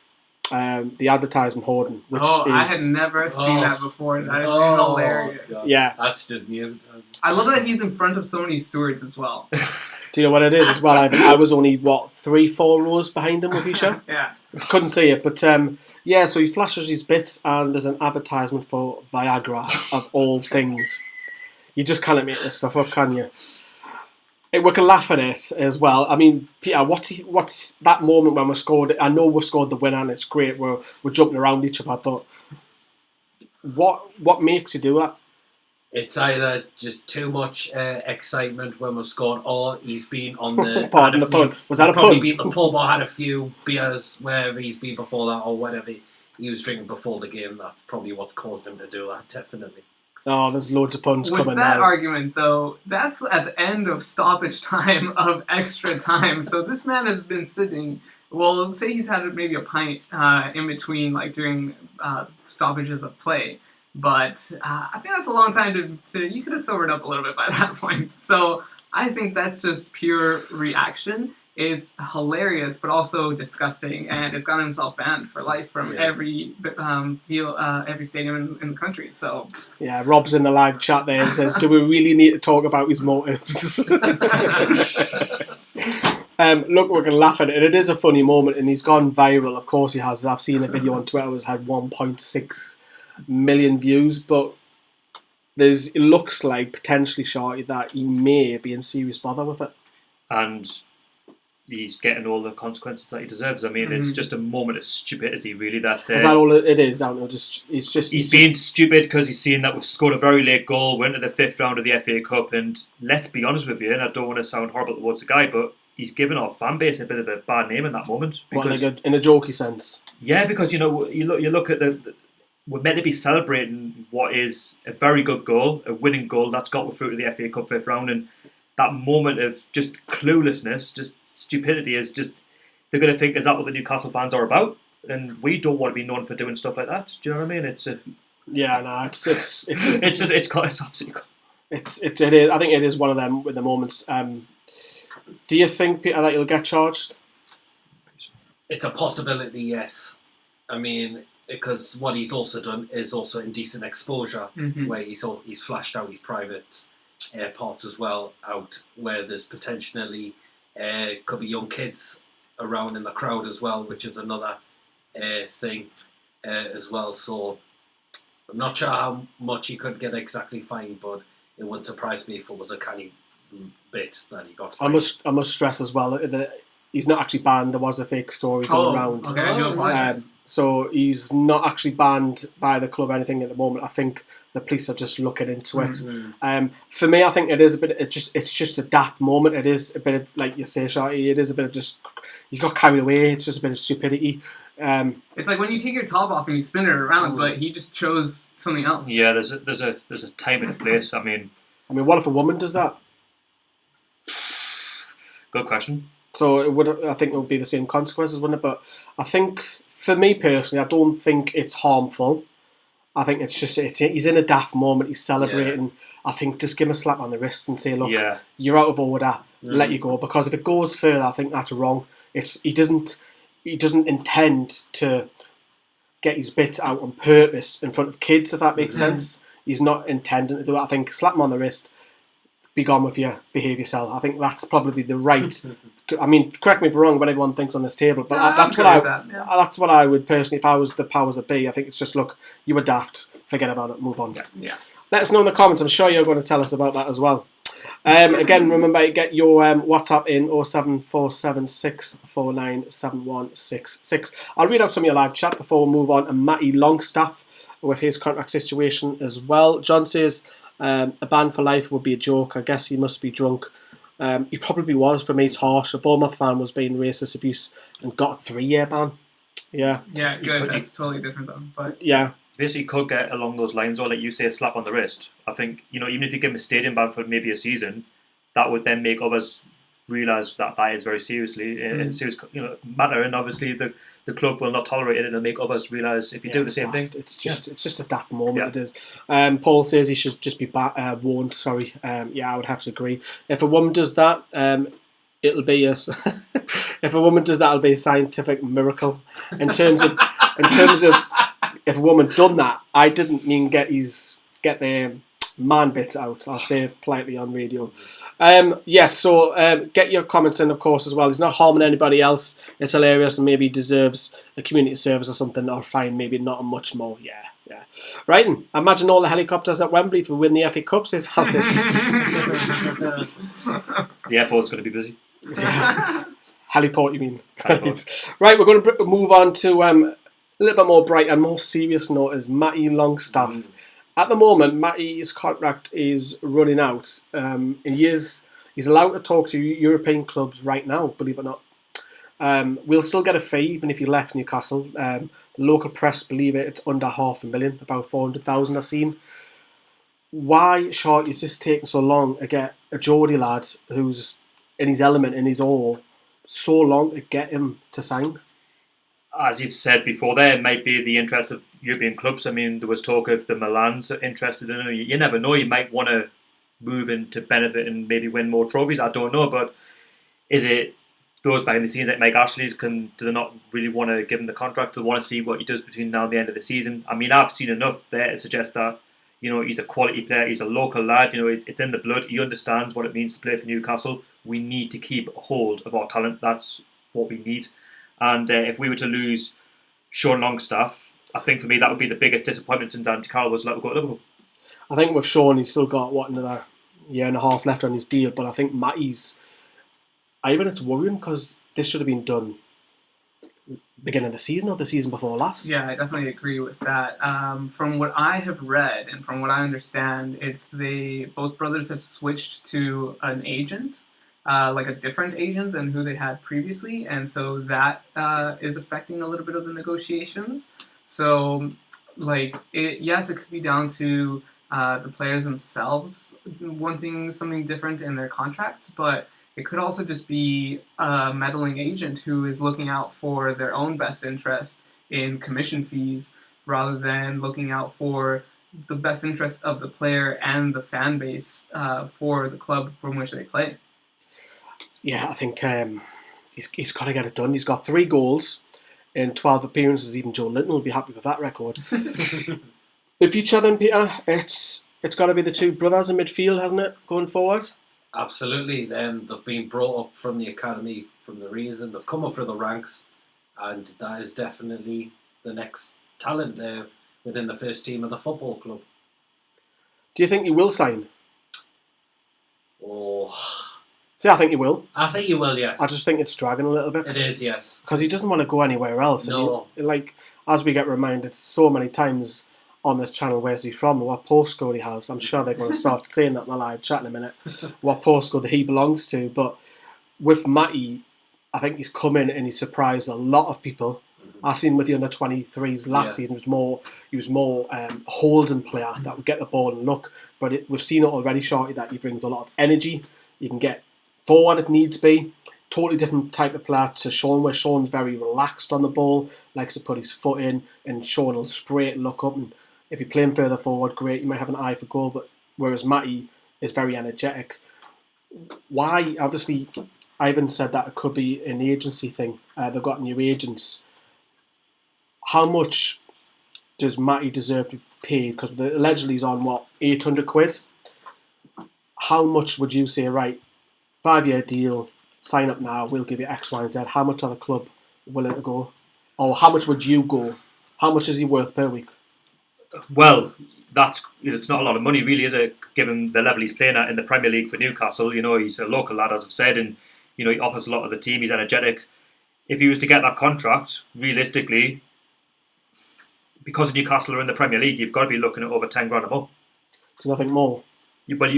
The advertisement hoarding, which is... I had never seen that before. That is hilarious. God. Yeah. That's just new. I love that he's in front of so many stewards as well. Do you know what it is as well? I was only, 3-4 rows behind him with Isha? Yeah. Couldn't see it, but yeah, so he flashes his bits and there's an advertisement for Viagra, of all things. You just can't make this stuff up, can you? We can laugh at it as well. I mean, Peter, what's that moment when we scored? I know we've scored the winner and it's great. We're jumping around each other, but what makes you do that? It's either just too much excitement when we've scored, or he's been on the... Pardon the pun. Was that a pun? Probably been the pub or had a few beers wherever he's been before that, or whatever he was drinking before the game. That's probably what's caused him to do that, definitely. Oh, there's loads of puns coming now. With that argument, though, that's at the end of stoppage time of extra time. So this man has been sitting... Well, let's say he's had maybe a pint in between, like during stoppages of play. But I think that's a long time to... You could have sobered up a little bit by that point. So I think that's just pure reaction. It's hilarious, but also disgusting, and it's gotten himself banned for life from every stadium in the country. So yeah, Rob's in the live chat there and says, "Do we really need to talk about his motives?" Look, we can laugh at it. It is a funny moment, and he's gone viral. Of course, he has. I've seen a video on Twitter that's had 1.6 million views, but it looks like potentially Sharky that he may be in serious bother with it, and he's getting all the consequences that he deserves. I mean, it's just a moment of stupidity, really. Is that all it is? Down there, he's being stupid because he's seen that we've scored a very late goal, went to the 5th round of the FA Cup, and let's be honest with you, and I don't want to sound horrible towards the guy, but he's given our fan base a bit of a bad name in that moment. Because, in a jokey sense? Yeah, because you look at we're meant to be celebrating what is a very good goal, a winning goal that's got us through to the FA Cup 5th round, and that moment of just cluelessness, just stupidity is just, they're going to think, is that what the Newcastle fans are about? And we don't want to be known for doing stuff like that. Do you know what I mean? It's absolutely. It is. I think it is one of them with the moments. Do you think, Peter, that you'll get charged? It's a possibility, yes. I mean, because what he's also done is also indecent exposure, where he's flashed out his private parts as well, out where there's potentially could be young kids around in the crowd as well, which is another thing as well. So I'm not sure how much he could get exactly fined, but it wouldn't surprise me if it was a canny bit that he got fined. I must stress as well that he's not actually banned. There was a fake story going around. Okay, I do apologize. So he's not actually banned by the club or anything at the moment. I think the police are just looking into it. For me, I think it is a bit. It's just a daft moment. It is a bit of, like you say, Shorty. It is a bit of just you got carried away. It's just a bit of stupidity. It's like when you take your top off and you spin it around, but he just chose something else. Yeah, there's a time and a place. I mean, what if a woman does that? Good question. So I think it would be the same consequences, wouldn't it? But I think, for me personally, I don't think it's harmful. I think it's just he's in a daft moment. He's celebrating. Yeah. I think just give him a slap on the wrist and say, "Look, you're out of order. Let you go." Because if it goes further, I think that's wrong. He doesn't intend to get his bits out on purpose in front of kids. If that makes sense, he's not intending to do it. I think slap him on the wrist. Be gone with you, behave yourself. I think that's probably the right. I mean, correct me if I'm wrong, what everyone thinks on this table, but that's what I would personally, if I was the powers that be, I think it's just, look, you were daft, forget about it, move on. Yeah. Let us know in the comments. I'm sure you're going to tell us about that as well. Again, remember to get your WhatsApp in 07476497166. I'll read out some of your live chat before we move on. And Matty Longstaff with his contract situation as well. John says, a ban for life would be a joke. I guess he must be drunk. He probably was. For me, it's harsh. A Bournemouth fan was being racist abuse and got a 3-year ban. Yeah. Yeah, good. That's totally different though. But yeah. Basically, could get along those lines, or like you say, a slap on the wrist. I think, even if you give him a stadium ban for maybe a season, that would then make others realise that is very seriously a serious matter, and obviously the club will not tolerate it, and it'll make others realise if you do the same thing. It's just a daft moment. It is. Paul says he should just be warned. Sorry. I would have to agree. If a woman does that, it'll be a if a woman does that, it'll be a scientific miracle. In terms of if a woman done that, I didn't mean get the man bits out. I'll say it politely on radio. So get your comments in, of course, as well. He's not harming anybody else. It's hilarious, and maybe he deserves a community service or something, or fine, maybe not much more. Yeah. Right, and imagine all the helicopters at Wembley if we win the FA Cup, says Alex. The airport's going to be busy. Heliport, you mean? Right, we're going to move on to a little bit more bright and more serious note is Matty Longstaff. At the moment, Matty's contract is running out. He's allowed to talk to European clubs right now, believe it or not. We'll still get a fee even if he left Newcastle. The local press believe it's under $500,000, about 400,000 I've seen. Why, Short, is this taking so long to get a Geordie lad who's in his element, in his all, so long to get him to sign? As you've said before, there might be the interest of European clubs. I mean, there was talk of the Milans are interested in him. You never know. You might want to move in to benefit and maybe win more trophies. I don't know, but is it those behind the scenes like Mike Ashley? Do they not really want to give him the contract? Do they want to see what he does between now and the end of the season? I mean, I've seen enough there to suggest that he's a quality player. He's a local lad. It's in the blood. He understands what it means to play for Newcastle. We need to keep a hold of our talent. That's what we need. And if we were to lose Sean Longstaff, I think for me that would be the biggest disappointment since Andy Carroll was let go to Liverpool. I think with Sean, he's still got another year and a half left on his deal. But I think Matty's, it's worrying because this should have been done beginning of the season or the season before last. Yeah, I definitely agree with that. From what I have read and from what I understand, both brothers have switched to an agent. Like a different agent than who they had previously, and so that is affecting a little bit of the negotiations. So, it could be down to the players themselves wanting something different in their contracts, but it could also just be a meddling agent who is looking out for their own best interest in commission fees rather than looking out for the best interest of the player and the fan base for the club from which they play. Yeah, I think he's got to get it done. He's got 3 goals in 12 appearances. Even Joe Linton will be happy with that record. The future then, Peter, it's got to be the 2 brothers in midfield, hasn't it, going forward? Absolutely. They've been brought up from the academy from the reason. They've come up through the ranks, and that is definitely the next talent. within the first team of the football club. Do you think he will sign? Oh, See, I think he will. I think he will, yeah. I just think it's dragging a little bit. It is, yes. Because he doesn't want to go anywhere else. No. And like, as we get reminded so many times on this channel, where's he from, what postcode he has. I'm sure they're going to start saying that in the live chat in a minute, what postcode that he belongs to. But with Matty, I think he's come in and he's surprised a lot of people. I seen with the under 23s last season, he was more a holding player that would get the ball and look. But we've seen it already, Shorty, that he brings a lot of energy. You can get forward if needs be. Totally different type of player to Sean, where Sean's very relaxed on the ball, likes to put his foot in, and Sean will spray it and look up. And if you play him further forward, great, you might have an eye for goal. But whereas Matty is very energetic. Why? Obviously, Ivan said that it could be an agency thing. They've got new agents. How much does Matty deserve to be paid? Because allegedly he's on, what, 800 quid? How much would you say, right, 5-year deal, sign up now, we'll give you X, Y, and Z. How much are the club willing to go? Or how much would you go? How much is he worth per week? Well, it's not a lot of money, really, is it? Given the level he's playing at in the Premier League for Newcastle, he's a local lad, as I've said, and he offers a lot to the team. He's energetic. If he was to get that contract, realistically, because Newcastle are in the Premier League, you've got to be looking at over 10 grand a month. So nothing more. But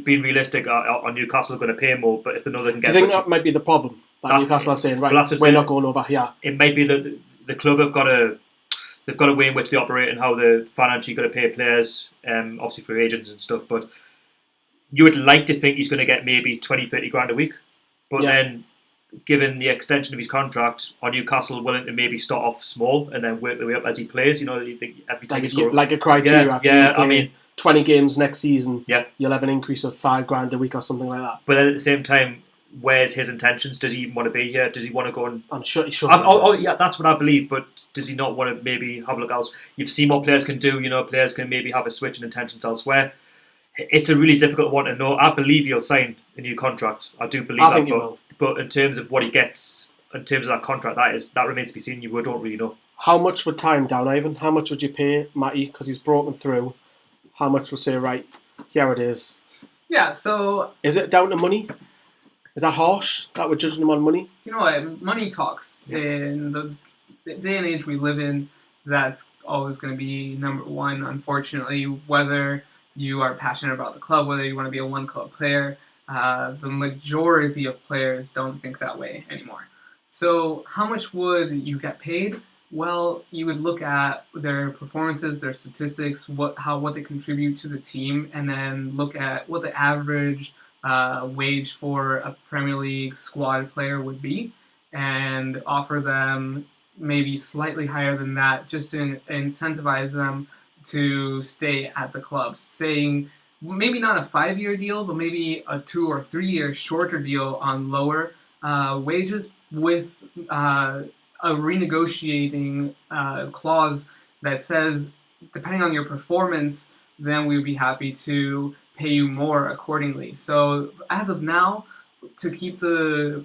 being realistic, are Newcastle going to pay more? But if they know they can get, do you think that might be the problem? That Newcastle are saying, right, we're not going over here. It might be that the club have got a way in which they operate and how they're financially going to pay players, obviously for agents and stuff. But you would like to think he's going to get maybe 20, 30 grand a week. But then, given the extension of his contract, are Newcastle willing to maybe start off small and then work their way up as he plays? Every time like a criteria. Yeah, I mean, 20 games next season, yeah, you'll have an increase of 5 grand a week or something like that. But then at the same time, where's his intentions? Does he even want to be here? Does he want to go and... I'm sure he should. Yeah, that's what I believe, but does he not want to maybe have a look else? You've seen what players can do, players can maybe have a switch in intentions elsewhere. It's a really difficult one to know. I believe he'll sign a new contract. I do believe I think he will. But in terms of what he gets, in terms of that contract, that remains to be seen. We don't really know. How much would time down, Ivan? How much would you pay Matty? Because he's broken through. How much would say, right, here it is? Yeah, so... Is it down to money? Is that harsh, that we're judging him on money? You know what? Money talks. Yeah. In the day and age we live in, that's always going to be number one, unfortunately. Whether you are passionate about the club, whether you want to be a one-club player, the majority of players don't think that way anymore. So how much would you get paid? Well, you would look at their performances, their statistics, what they contribute to the team, and then look at what the average wage for a Premier League squad player would be, and offer them maybe slightly higher than that, just to incentivize them to stay at the club. Saying maybe not a 5-year deal, but maybe a 2 or 3 year shorter deal on lower wages with a renegotiating clause that says, depending on your performance, then we would be happy to pay you more accordingly. So as of now, to keep the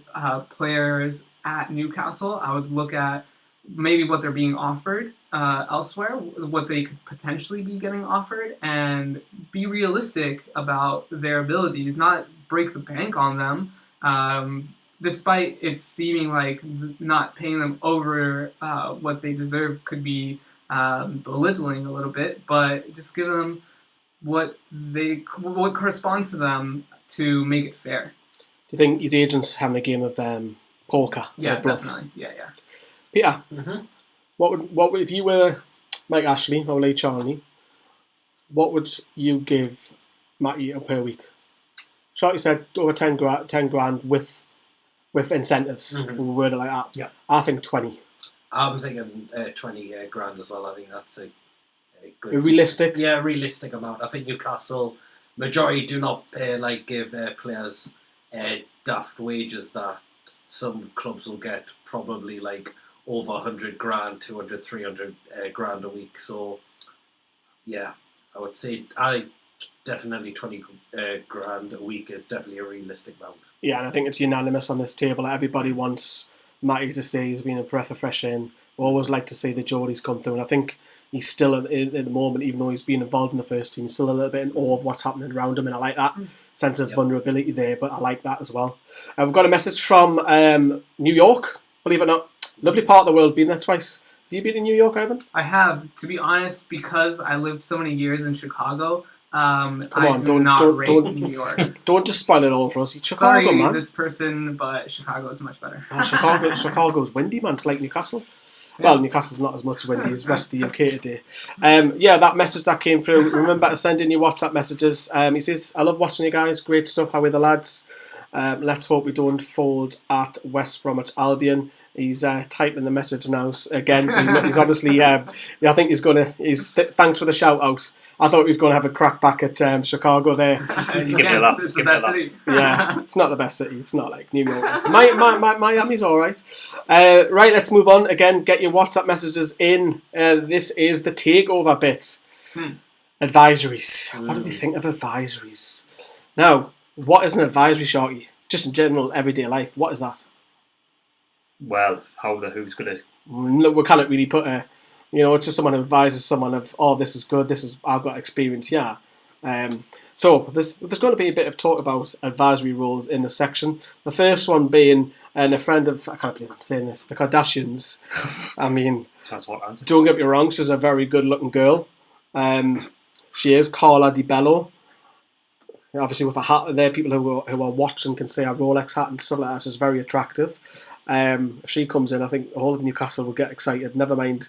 players at Newcastle, I would look at maybe what they're being offered elsewhere, what they could potentially be getting offered, and be realistic about their abilities, not break the bank on them. Despite it seeming like not paying them over what they deserve could be belittling a little bit, but just give them what corresponds to them to make it fair. Do you think his agent's having a game of poker? Yeah, definitely. Yeah. Peter, what would if you were Mike Ashley or Lee Charnley, what would you give Matty per week? Shorty said over 10 grand with incentives. We word it like that. Yeah. I think 20. I'm thinking 20 grand as well. I think that's a good... A realistic? Yeah, realistic amount. I think Newcastle, majority do not give players daft wages that some clubs will get, probably over 100 grand, 200, 300 grand a week. So, yeah, I would say definitely 20 grand a week is definitely a realistic amount. Yeah, and I think it's unanimous on this table. Everybody wants Matty to say he's been a breath of fresh air in We always like to see the Geordies come through, and I think he's still at the moment, even though he's been involved in the first team, he's still a little bit in awe of what's happening around him, and I like that sense of vulnerability there, but I like that as well. We've got a message from New York, believe it or not. Lovely part of the world, been there twice. Have you been in New York, Ivan? I have, to be honest, because I lived so many years in Chicago. Come I on, do not rate New York. Don't just spoil it all for us. Chicago, Sorry, man. this person, but Chicago is much better. Chicago's windy, man. It's like Newcastle. Well, Newcastle's not as much windy as the rest of the UK today. That message that came through. Remember to send in your WhatsApp messages. He says, I love watching you guys. Great stuff. How are the lads? Let's hope we don't fold at West Bromwich Albion. He's typing the message now again. So he's obviously, I think he's going to, thanks for the shout out. I thought he was going to have a crack back at Chicago there. He's giving me a laugh. It's the best city. Yeah, it's not the best city. It's not like New York. Miami's all right. Right, let's move on. Again, get your WhatsApp messages in. This is the takeover bit. Advisories. What do we think of advisories? Now, what is an advisory, Sharky? Just in general, everyday life. What is that? Well, who's going to... We can't really put a... it's just someone who advises someone of, this is good, I've got experience, yeah. So there's going to be a bit of talk about advisory roles in the section. The first one being, and a friend of, I can't believe I'm saying this, the Kardashians. I mean, don't get me wrong, she's a very good looking girl. She is Carla Di Bello. Obviously with a hat there, people who are watching can see a Rolex hat and stuff like that. She's very attractive. If she comes in, I think all of Newcastle will get excited. Never mind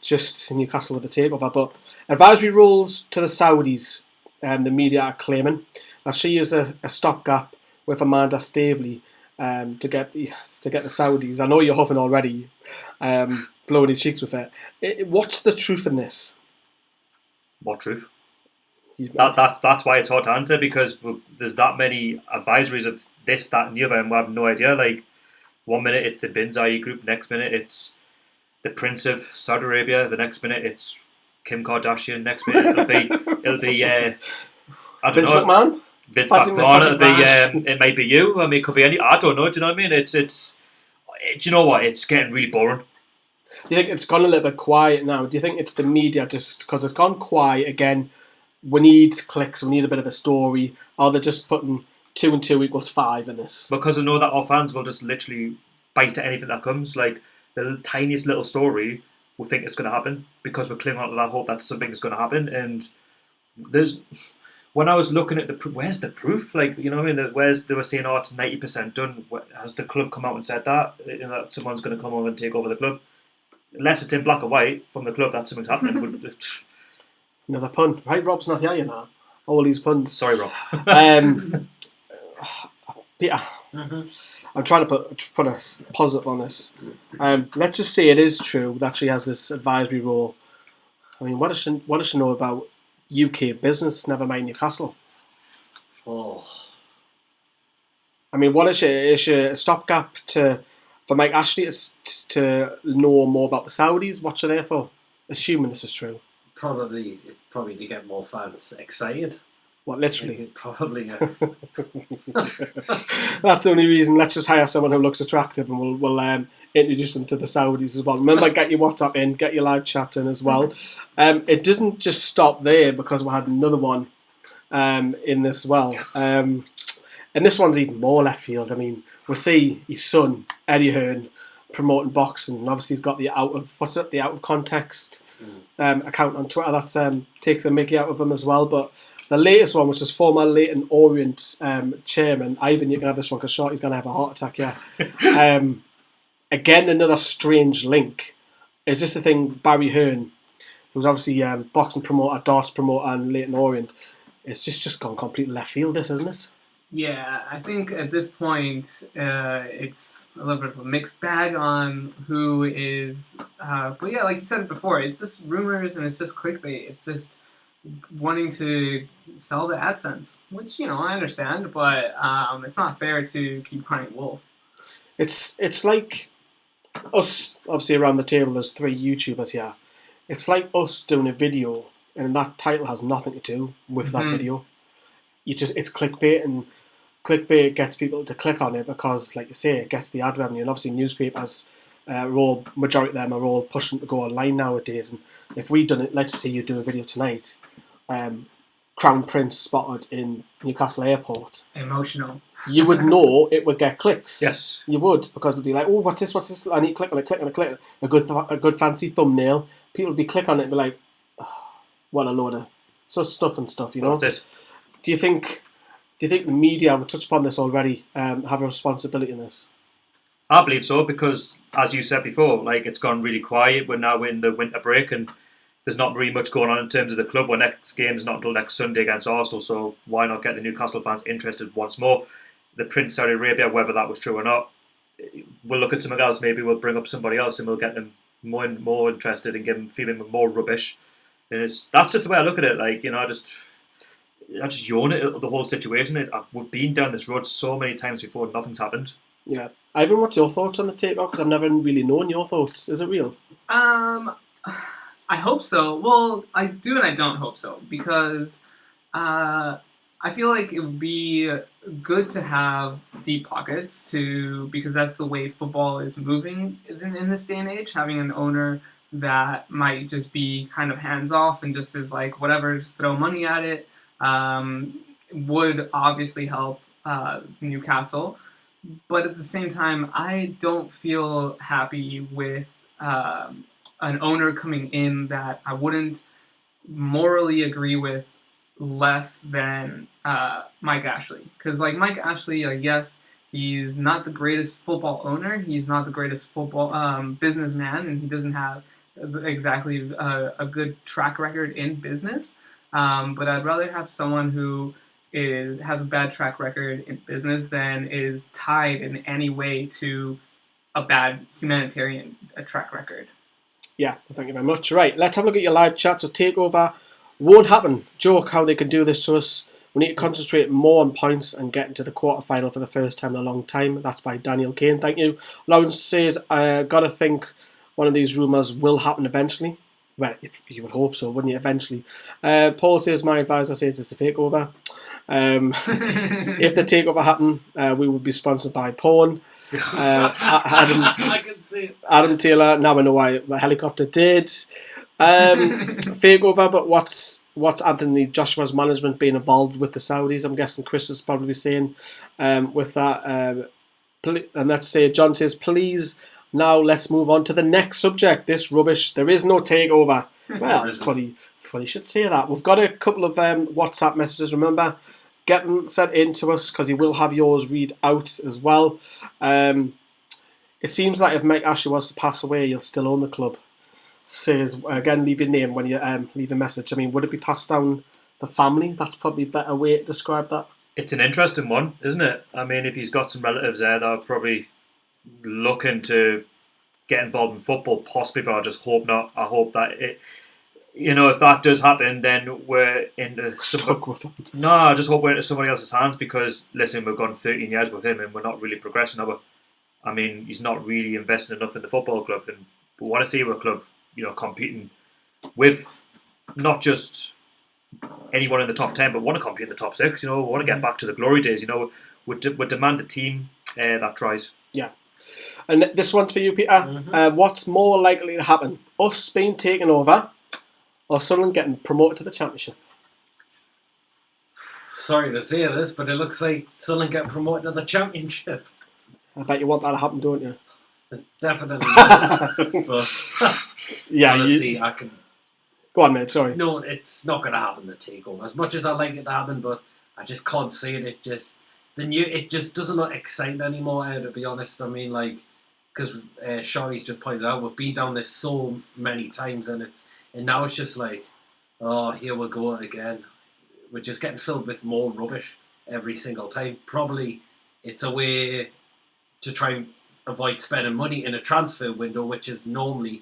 just Newcastle with the takeover. But advisory roles to the Saudis, the media are claiming that she is a stopgap with Amanda Stavely to get the Saudis. I know you're huffing already, blowing your cheeks with it. What's the truth in this? What truth? That's why it's hard to answer, because there's that many advisories of this, that, and the other, and we have no idea. Like, 1 minute it's the Bin Zayed group, next minute it's the Prince of Saudi Arabia, the next minute it's Kim Kardashian, next minute it'll be I don't Vince know, McMahon. Vince McMahon. It'll be it might be you. I mean, it could be any. I don't know. Do you know what I mean? It's. Do you know what? It's getting really boring. Do you think it's gone a little bit quiet now? Do you think it's the media just because it's gone quiet again? We need clicks. We need a bit of a story. Are they just putting 2 and 2 equals 5 in this? Because I know that our fans will just literally bite at anything that comes. Like the tiniest little story, we think it's going to happen because we're clinging on to that hope that something is going to happen. And when I was looking at where's the proof? Like, you know what I mean? They were saying, it's 90% done. Has the club come out and said that? That someone's going to come over and take over the club? Unless it's in black and white from the club that something's happening. Another pun. Right, Rob's not here, you know. All these puns. Sorry, Rob. Peter, I'm trying to put a positive on this. Let's just say it is true that she has this advisory role. I mean, what does she know about UK business? Never mind Newcastle. Oh. I mean, what is she? Is she a stopgap for Mike Ashley to know more about the Saudis? What's she there for? Assuming this is true. Probably to get more fans excited. What, literally? Probably, yeah. That's the only reason. Let's just hire someone who looks attractive and we'll introduce them to the Saudis as well. Remember, get your WhatsApp in, get your live chat in as well. It doesn't just stop there because we had another one in this as well. And this one's even more left field. I mean, we see his son, Eddie Hearn, promoting boxing. And obviously he's got the out of context account on Twitter that's takes the mickey out of him as well. But the latest one, which is former Leyton Orient chairman, Ivan, you can have this one because Shorty's going to have a heart attack, yeah. Again, another strange link. Is this the thing, Barry Hearn, who's obviously boxing promoter, darts promoter and Leyton Orient, it's just gone completely left field, this, isn't it? Yeah, I think at this point it's a little bit of a mixed bag on who is... but yeah, like you said before, it's just rumors and it's just clickbait. It's just wanting to sell the AdSense, which, I understand, but it's not fair to keep crying wolf. It's like us, obviously around the table there's 3 YouTubers here. It's like us doing a video and that title has nothing to do with that video. It's clickbait, and clickbait gets people to click on it because, like you say, it gets the ad revenue, and obviously newspapers majority of them are all pushing to go online nowadays. And if we done it, let's say you do a video tonight, Crown Prince spotted in Newcastle Airport. Emotional. You would know it would get clicks. Yes. You would, because it'd be like, oh, what's this? I need to click on it, click on it, click on it. A good fancy thumbnail. People would be click on it and be like, oh, what a load of stuff, you know? That's it. Do you think the media, we touched upon this already, have a responsibility in this? I believe so, because as you said before, like, it's gone really quiet. We're now in the winter break and there's not really much going on in terms of the club. Our next game is not until next Sunday against Arsenal, so why not get the Newcastle fans interested once more? The Prince Saudi Arabia, whether that was true or not, we'll look at something else. Maybe we'll bring up somebody else and we'll get them more and more interested and give them feeling more rubbish. And that's just the way I look at it. Like, you know, I just yawn at the whole situation. We've been down this road so many times before and nothing's happened. Yeah. Ivan, what's your thoughts on the Takeover? Because I've never really known your thoughts. Is it real? I hope so. Well, I do and I don't hope so, because I feel like it would be good to have deep pockets because that's the way football is moving in this day and age. Having an owner that might just be kind of hands off and just is like, whatever, just throw money at it, would obviously help Newcastle. But at the same time, I don't feel happy with an owner coming in that I wouldn't morally agree with less than Mike Ashley. Because, like, Mike Ashley, yes, he's not the greatest football owner. He's not the greatest football businessman, and he doesn't have exactly a good track record in business. But I'd rather have someone who has a bad track record in business than is tied in any way to a bad humanitarian track record. Yeah, thank you very much. Right, let's have a look at your live chat. So Takeover won't happen. Joke how they can do this to us. We need to concentrate more on points and get into the quarterfinal for the first time in a long time. That's by Daniel Kane. Thank you. Lawrence says, gotta think one of these rumours will happen eventually. Well, you would hope so, wouldn't you? Eventually. Paul says, my advisor says it's a takeover. If the takeover happened, we would be sponsored by porn. I can see it. Adam Taylor. Now I know why the helicopter did. Fake over, but what's Anthony Joshua's management being involved with the Saudis? I'm guessing Chris is probably saying with that. And let's say John says, please. Now let's move on to the next subject. This rubbish. There is no takeover. Well, it's funny. Funny should say that. We've got a couple of WhatsApp messages. Remember, get them sent in to us because you will have yours read out as well. It seems like if Mike Ashley was to pass away, you'll still own the club. Says again, leave your name when you leave a message. I mean, would it be passed down the family? That's probably a better way to describe that. It's an interesting one, isn't it? I mean, if he's got some relatives there that are probably looking to get involved in football, possibly, but I just hope not. I hope that it, if that does happen, then we're stuck with him. No, I just hope we're into somebody else's hands because, listen, we've gone 13 years with him and we're not really progressing. I mean, he's not really investing enough in the football club, and we want to see a club, competing with not just anyone in the top 10, but want to compete in the top 6. We want to get back to the glory days. We demand a team that tries. Yeah. And this one's for you, Peter. Mm-hmm. What's more likely to happen? Us being taken over or Sunderland getting promoted to the Championship? Sorry to say this, but it looks like Sunderland getting promoted to the Championship. I bet you want that to happen, don't you? Definitely not. But yeah, honestly, I can... Go on, mate, sorry. No, it's not going to happen, the takeover. As much as I like it to happen, but I just can't see it. It just doesn't look exciting anymore, to be honest. I mean, because Shawty's just pointed out, we've been down this so many times, and now it's just like, oh, here we go again. We're just getting filled with more rubbish every single time. Probably it's a way to try and avoid spending money in a transfer window, which is normally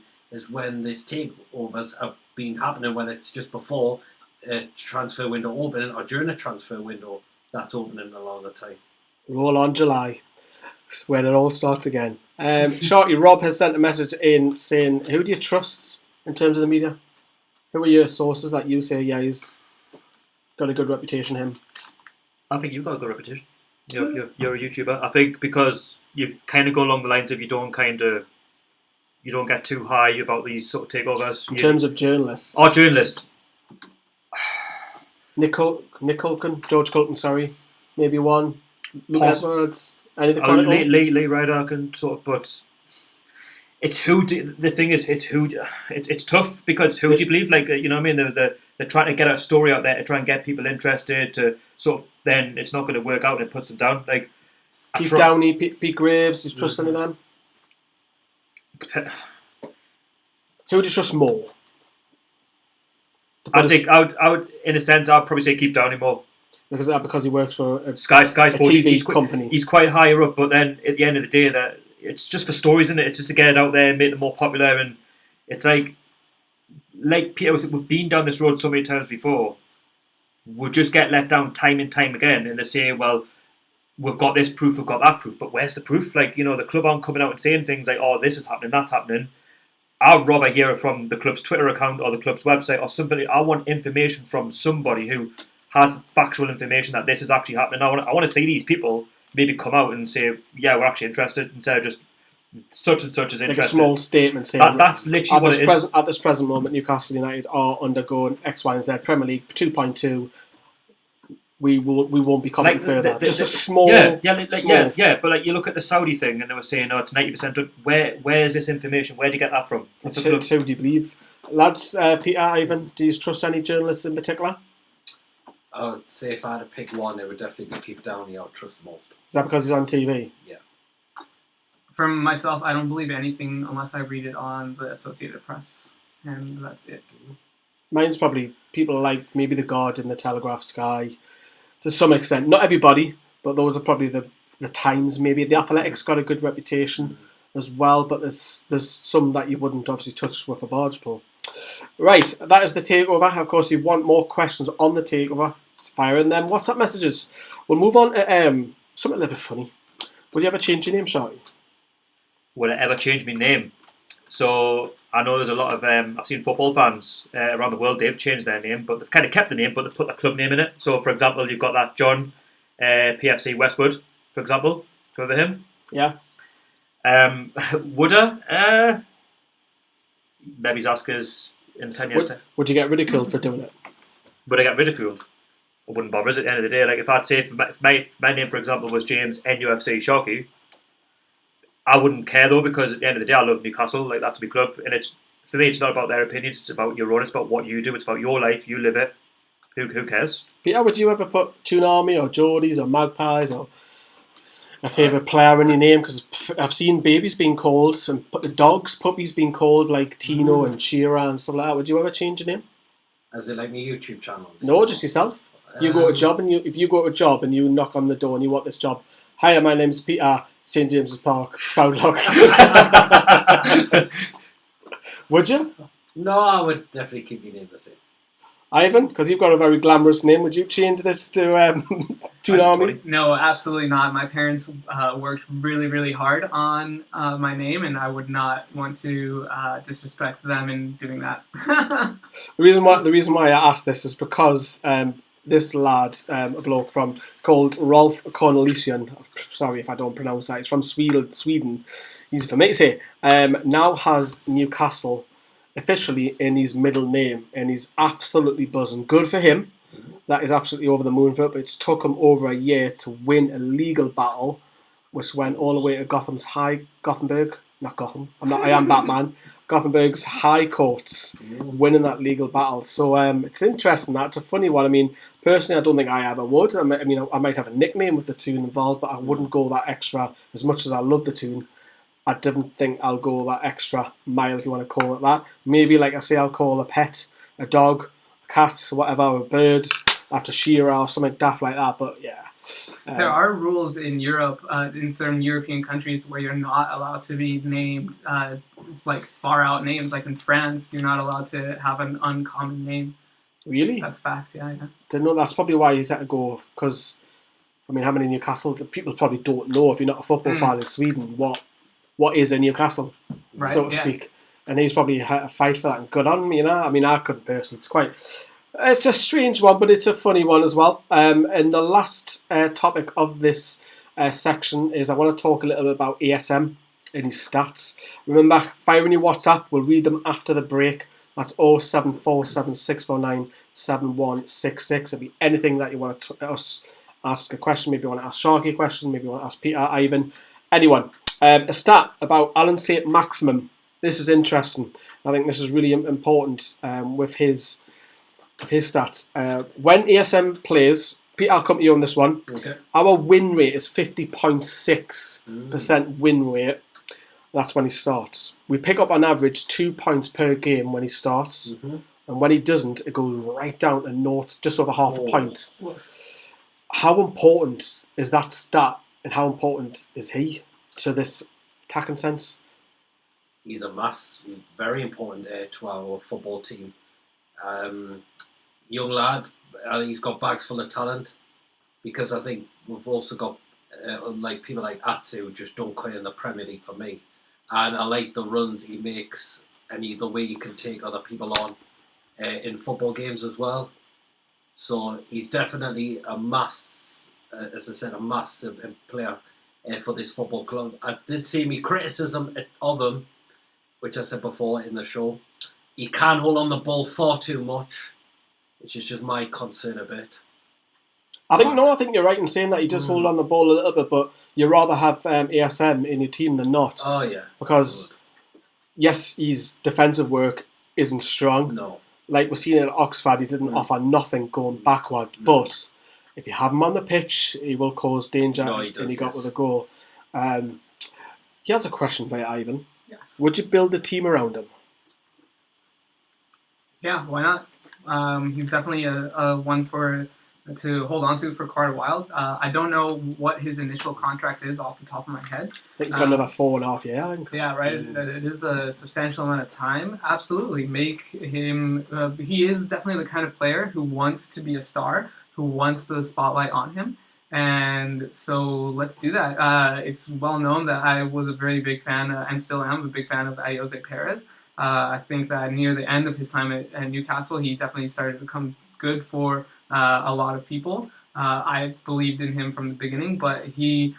when these takeovers have been happening, whether it's just before a transfer window opening or during a transfer window that's opening a lot of the time. Roll on July, when it all starts again. Shorty, Rob has sent a message in saying, who do you trust in terms of the media? Who are your sources that you say, yeah, he's got a good reputation, him? I think you've got a good reputation. You're a YouTuber. I think because you kind of go along the lines of you don't kind of you don't get too high about these sort of takeovers. In terms of journalists. Oh, journalist. Nick Culkin, George Culkin, sorry. Maybe one. Luke Edwards, any of the Chronicle? Lee Ryder can sort of, but it's the thing is, it's tough because who do you believe? Like, you know what I mean? They're trying to get a story out there to try and get people interested to sort of, then it's not going to work out and it puts them down. Like, Keith Downey, Pete Graves, do you trust any of them? Who would you trust more? I would, in a sense, I'd probably say Keith Downey more. Because he works for a Sky Sports TV company. He's quite higher up, but then at the end of the day, that it's just for stories, isn't it? It's just to get it out there and make them more popular. And it's like Peter was, we've been down this road so many times before. We'll just get let down time and time again, and they say, well, we've got this proof, we've got that proof, but where's the proof? Like, you know, the club aren't coming out and saying things like, oh, this is happening, that's happening. I'd rather hear it from the club's Twitter account or the club's website or something. I want information from somebody who has factual information that this is actually happening. I want to see these people maybe come out and say, yeah, we're actually interested, instead of just such and such is interested. Like a small statement saying that's literally what it is. At this present moment, Newcastle United are undergoing X, Y, and Z. Premier League 2.2. We won't be coming further. Just a small. Yeah. But like, you look at the Saudi thing, and they were saying, "Oh, it's 90%." Where is this information? Where do you get that from? Who do you believe, lads? Peter, Ivan, do you trust any journalists in particular? I would say if I had to pick one, it would definitely be Keith Downey. I would trust most. Is that because he's on TV? Yeah. From myself, I don't believe anything unless I read it on the Associated Press, and that's it. Mine's probably people like maybe the Guardian, the Telegraph, Sky. To some extent, not everybody, but those are probably the Times. Maybe the Athletic's got a good reputation as well, but there's some that you wouldn't obviously touch with a barge pole. Right, that is the takeover. Of course, if you want more questions on the takeover, fire in them WhatsApp messages. We'll move on to something a little bit funny. Would you ever change your name, Sharky? Would I ever change my name? So I know there's a lot of I've seen football fans around the world, they've changed their name, but they've kind of kept the name, but they've put their club name in it. So for example, you've got that John PFC Westwood, for example. Do you remember him? Yeah. Would I? Maybe he's asked us in 10 years' time. Would you get ridiculed for doing it? Would I get ridiculed? I wouldn't bother us at the end of the day. Like, if I'd say if my name, for example, was James NUFC Sharky, I wouldn't care though, because at the end of the day, I love Newcastle. Like, that's my club, and it's, for me, it's not about their opinions. It's about your own. It's about what you do. It's about your life. You live it. Who cares? Peter, would you ever put Toon Army or Geordies or Magpies or a favourite player in your name? Because I've seen babies being called, and puppies being called like Tino and Shearer and stuff like that. Would you ever change your name? As in like my YouTube channel? No, just yourself. You go to a job, and if you go to a job and you knock on the door and you want this job, hi, my name's Peter, St James's Park, Proudlock. Would you? No, I would definitely keep your name the same. Ivan, because you've got a very glamorous name, would you change this to Toon Army? No, absolutely not. My parents worked really, really hard on my name, and I would not want to disrespect them in doing that. The reason why I asked this is because this lad, a bloke called Rolf Cornelissen, sorry if I don't pronounce that, he's from Sweden, he's from Italy, now has Newcastle officially in his middle name, and he's absolutely buzzing. Good for him. That is absolutely over the moon for it, but it's took him over a year to win a legal battle, which went all the way to Gothenburg's High Courts, winning that legal battle. So it's interesting. That's a funny one. I mean, personally, I don't think I ever would. I mean, I might have a nickname with the Toon involved, but I wouldn't go that extra. As much as I love the Toon, I didn't think I'll go that extra mile, if you want to call it that. Maybe, like I say, I'll call a pet, a dog, a cat, whatever, a bird, after Shearer or something daft like that. But yeah. There are rules in Europe, in certain European countries, where you're not allowed to be named like far out names. Like in France, you're not allowed to have an uncommon name. Really? That's fact, yeah. Didn't know. That's probably why he's had to go, because, I mean, how many Newcastle, people probably don't know, if you're not a football fan in Sweden, what is a Newcastle, right, so to speak. And he's probably had a fight for that, and good on him, you know. I mean, I couldn't personally. It's a strange one, but it's a funny one as well. And the last topic of this section is I want to talk a little bit about ASM. in his stats. Remember, fire in your WhatsApp. We'll read them after the break. That's 07476497166. It'll be anything that you want to ask a question. Maybe you want to ask Sharky a question. Maybe you want to ask Peter, Ivan, anyone. A stat about Alan Saint-Maximin. This is interesting. I think this is really important with his stats. When ASM plays, Peter, I'll come to you on this one. Okay. Our win rate is 50.6% win rate. That's when he starts. We pick up on average 2 points per game when he starts. And when he doesn't, it goes right down to naught, just over half a point. How important is that stat and how important is he to this attacking sense? He's a mass. He's very important to our football team. Young lad, I think he's got bags full of talent, because I think we've also got like people like Atsu who just don't quite in the Premier League for me. And I like the runs he makes and the way he can take other people on in football games as well. So he's definitely a massive player for this football club. I did see me criticism of him, which I said before in the show. He can hold on the ball far too much, which is just my concern a bit. I think you're right in saying that he does hold on the ball a little bit, but you'd rather have ASM in your team than not. Oh, yeah. Because, yes, his defensive work isn't strong. No. Like we're seeing at Oxford, he didn't offer nothing going backward. But if you have him on the pitch, he will cause danger. No, he does, and he got yes. with a goal. He has a question for you, Ivan. Yes. Would you build a team around him? Yeah, why not? He's definitely a one to hold on to for quite a while. I don't know what his initial contract is off the top of my head. I think he's got another 4.5 years, I think. Yeah, right. It is a substantial amount of time. Absolutely. Make him... he is definitely the kind of player who wants to be a star, who wants the spotlight on him. And so let's do that. It's well known that I was a very big fan, and still am a big fan of Jose Perez. I think that near the end of his time at Newcastle, he definitely started to become good for a lot of people. I believed in him from the beginning, but he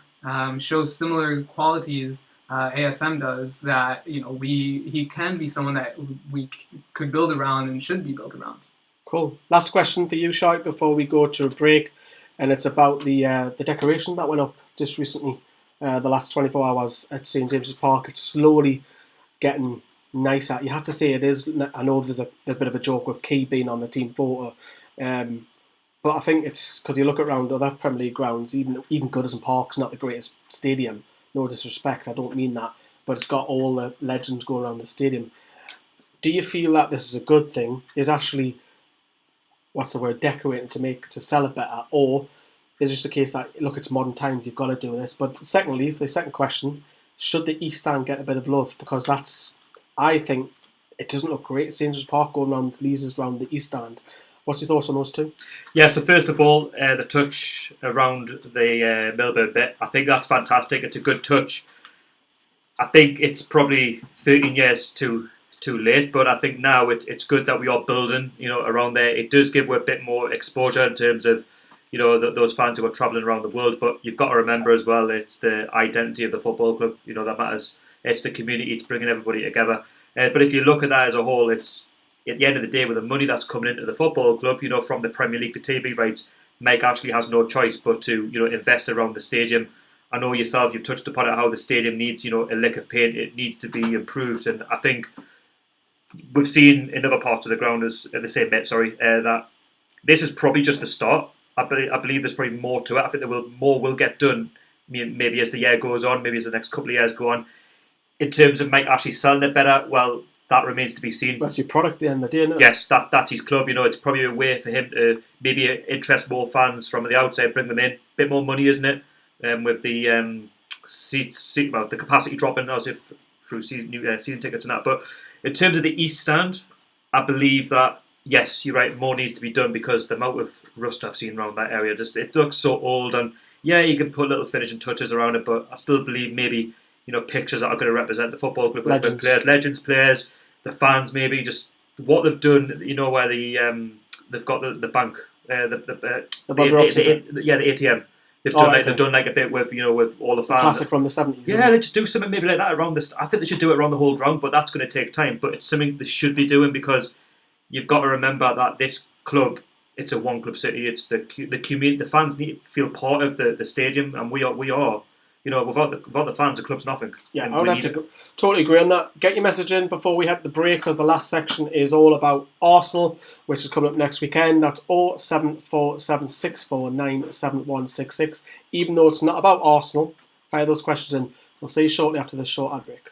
shows similar qualities ASM does, that he can be someone that we could build around and should be built around. Cool. Last question for you, Shark, before we go to a break, and it's about the decoration that went up just recently, the last 24 hours at St James's Park. It's slowly getting nicer. You have to say it is. I know there's a bit of a joke with Key being on the team photo, but I think it's because you look around other Premier League grounds, even Goodison Park's not the greatest stadium. No disrespect, I don't mean that, but it's got all the legends going around the stadium. Do you feel that this is a good thing? Is actually, what's the word, decorating to sell it better, or is it just a case that, look, it's modern times, you've got to do this? But secondly, for the second question, should the East Stand get a bit of love? Because I think it doesn't look great at St James's Park going around Leazes around the East Stand. What's your thoughts on those two? Yeah, so first of all, the touch around the Millburn bit, I think that's fantastic. It's a good touch. I think it's probably 13 years too late, but I think now it's good that we are building, around there. It does give a bit more exposure in terms of, those fans who are travelling around the world. But you've got to remember as well, it's the identity of the football club, that matters. It's the community, it's bringing everybody together. But if you look at that as a whole, it's at the end of the day, with the money that's coming into the football club, from the Premier League, the TV rights, Mike Ashley has no choice but to, invest around the stadium. I know yourself, you've touched upon it, how the stadium needs, a lick of paint. It needs to be improved. And I think we've seen in other parts of the ground, that this is probably just the start. I believe there's probably more to it. I think more will get done, maybe as the year goes on, maybe as the next couple of years go on. In terms of Mike Ashley selling it better, well, that remains to be seen. That's your product at the end of the day, isn't it? Yes, that's his club. It's probably a way for him to maybe interest more fans from the outside, bring them in. Bit more money, isn't it? With the the capacity dropping as if through season tickets and that. But in terms of the East Stand, I believe that, yes, you're right, more needs to be done, because the amount of rust I've seen around that area, it looks so old. And yeah, you can put little finishing touches around it, but I still believe maybe, pictures that are going to represent the football club, legends players, the fans, maybe just what they've done. Where they've got the bank, the ATM. They've done like a bit with with all the fans. Classic from the 70s. Yeah, let's do something maybe like that around this. I think they should do it around the whole ground, but that's going to take time. But it's something they should be doing because you've got to remember that this club, it's a one club city. It's the community. The fans need to feel part of the stadium, and we are. Without the fans, the club's nothing. Yeah, I would have to totally agree on that. Get your message in before we hit the break, because the last section is all about Arsenal, which is coming up next weekend. That's 07476497166. Even though it's not about Arsenal, fire those questions in. We'll see you shortly after this short ad break.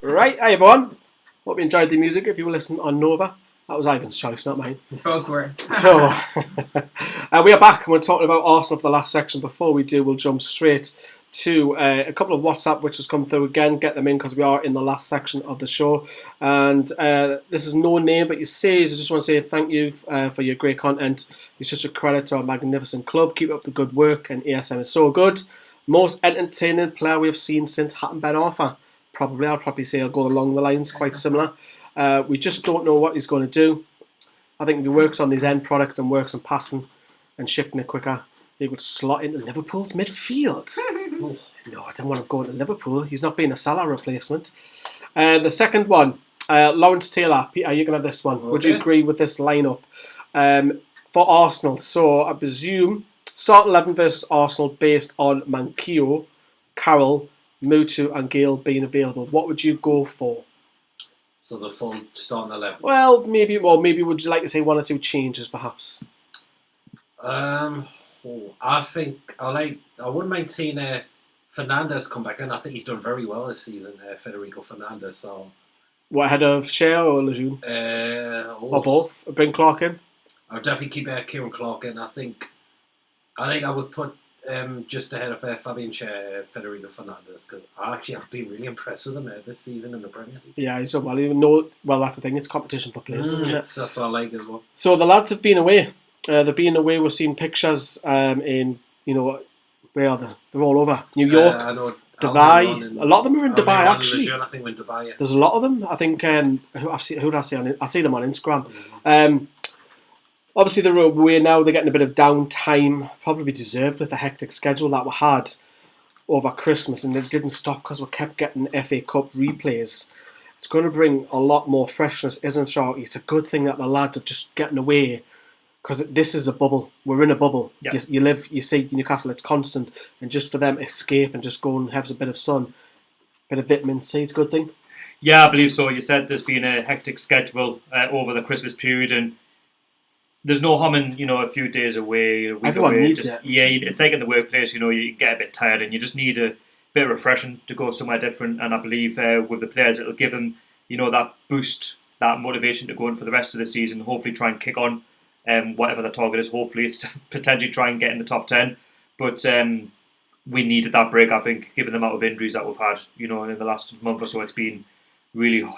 Right, hi everyone. Hope you enjoyed the music. If you were listening on Nova, that was Ivan's choice, not mine. Both were. So, we are back and we're talking about Arsenal for the last section. Before we do, we'll jump straight to a couple of WhatsApp which has come through again. Get them in because we are in the last section of the show. And this is no name, but you says, I just want to say thank you for your great content. You're such a credit to our magnificent club. Keep up the good work, and ASM is so good. Most entertaining player we have seen since Hatton Ben Arthur. I'll probably say I'll go along the lines, quite similar. We just don't know what he's going to do. I think if he works on his end product and works on passing and shifting it quicker, he would slot into Liverpool's midfield. No, I don't want him going to Liverpool. He's not being a Salah replacement. The second one, Lawrence Taylor. Peter, you can have this one. Okay. Would you agree with this lineup for Arsenal? So I presume start 11 versus Arsenal based on Manquillo, Carroll, Mutu and Gale being available. What would you go for? So the full starting 11. Well, maybe would you like to say one or two changes, perhaps? I think I wouldn't mind seeing Fernandes come back in. I think he's done very well this season, Federico Fernandes. So, what, ahead of Shea or Lejeune? Or both? Bring Clark in? I would definitely keep Kieran Clark in. I think I would put just ahead of Fabian Shea, Federico Fernandes, because I've been really impressed with him this season in the Premier League. Yeah, he's done well. Even though, that's the thing, it's competition for players, isn't it? That's what I like as well. So the lads have been away. They've been away. We've seen pictures in, where are they? They're all over. New York, Dubai. A lot of them are in Dubai, actually. I think we're in Dubai, yeah. There's a lot of them. I think, who did I see on it? I see them on Instagram. Obviously, they're away now. They're getting a bit of downtime. Probably deserved with the hectic schedule that we had over Christmas. And it didn't stop because we kept getting FA Cup replays. It's going to bring a lot more freshness, isn't it, Sharky? It's a good thing that the lads are just getting away. Because this is a bubble. We're in a bubble. Yep. You see Newcastle, it's constant. And just for them, escape and just go and have a bit of sun, bit of vitamin C, it's a good thing. Yeah, I believe so. You said there's been a hectic schedule over the Christmas period, and there's no harm in, a few days away. Everyone needs it. Yeah, it's like in the workplace, you get a bit tired and you just need a bit of refreshing to go somewhere different. And I believe with the players, it'll give them, that boost, that motivation to go in for the rest of the season, hopefully try and kick on. Whatever the target is, hopefully it's to potentially try and get in the top 10. But we needed that break, I think, given the amount of injuries that we've had, in the last month or so. It's been really,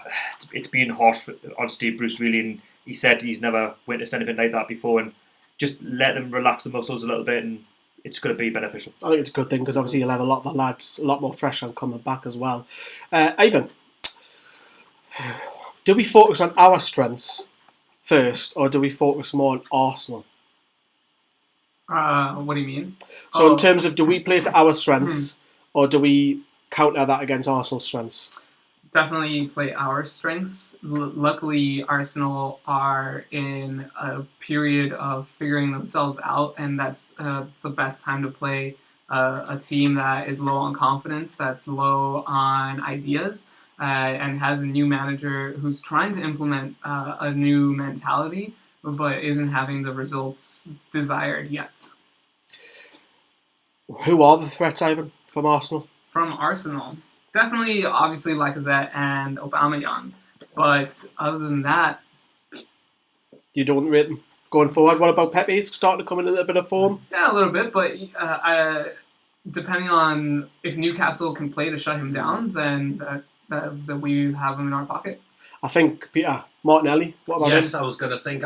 it's been harsh on Steve Bruce, really, and he said he's never witnessed anything like that before, and just let them relax the muscles a little bit, and it's going to be beneficial. I think it's a good thing, because obviously you'll have a lot of the lads a lot more fresh and coming back as well. Ivan, do we focus on our strengths first, or do we focus more on Arsenal? What do you mean? So in terms of, do we play to our strengths, or do we counter that against Arsenal's strengths? Definitely play our strengths. Luckily, Arsenal are in a period of figuring themselves out, and that's the best time to play a team that is low on confidence, that's low on ideas, and has a new manager who's trying to implement a new mentality, but isn't having the results desired yet. Who are the threats, Ivan, from Arsenal? From Arsenal? Definitely, obviously, Lacazette and Aubameyang. But other than that... You don't rate them going forward? What about Pepe? He's starting to come in a little bit of form? Yeah, a little bit, but depending on if Newcastle can play to shut him down, then that we have him in our pocket. I think, Peter, Martinelli, what about him? Yes, I was going to think,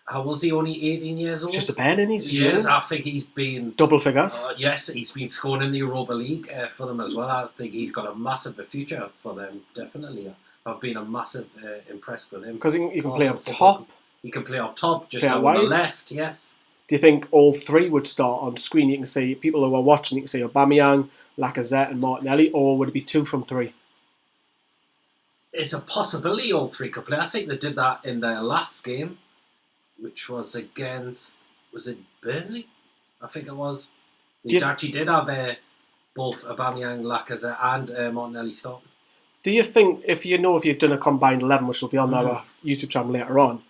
how was he, only 18 years old? Just a pen, isn't he? Yes, I think he's been... Double figures? Yes, he's been scoring in the Europa League for them as well. I think he's got a massive future for them, definitely. I've been a massive impressed with him. Because he can play up top. He can play up top, just on the left, yes. Do you think all three would start on screen? You can see, people who are watching, you can see Aubameyang, Lacazette and Martinelli, or would it be 2 from 3? It's a possibility all three could play. I think they did that in their last game, which was against, was it Burnley? I think it was. They actually did have both Aubameyang, Lacazette and Martinelli starting. Do you think, if you've done a combined 11, which will be on our YouTube channel later on,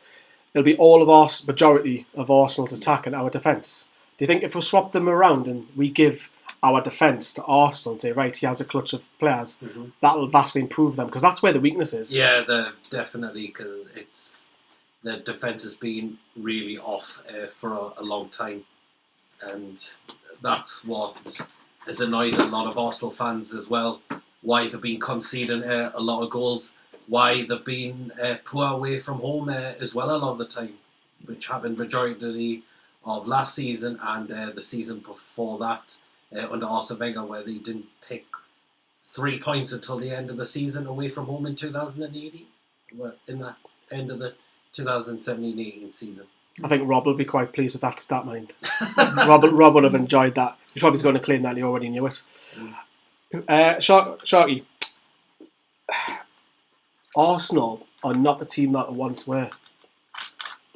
it'll be all of our majority of Arsenal's attack and our defence? Do you think if we swap them around and we give our defence to Arsenal and say, right, he has a clutch of players, that'll vastly improve them? Because that's where the weakness is. Yeah, definitely, because the defence has been really off for a long time, and that's what has annoyed a lot of Arsenal fans as well. Why they've been conceding a lot of goals, why they've been poor away from home as well a lot of the time, which happened majority of last season and the season before that under Arsene Wenger, where they didn't pick 3 points until the end of the season away from home in 2018, in the end of the 2017-18 season. I think Rob will be quite pleased with that stat mind. Rob would have enjoyed that. He's probably going to claim that he already knew it. Sharky, Arsenal are not the team that they once were.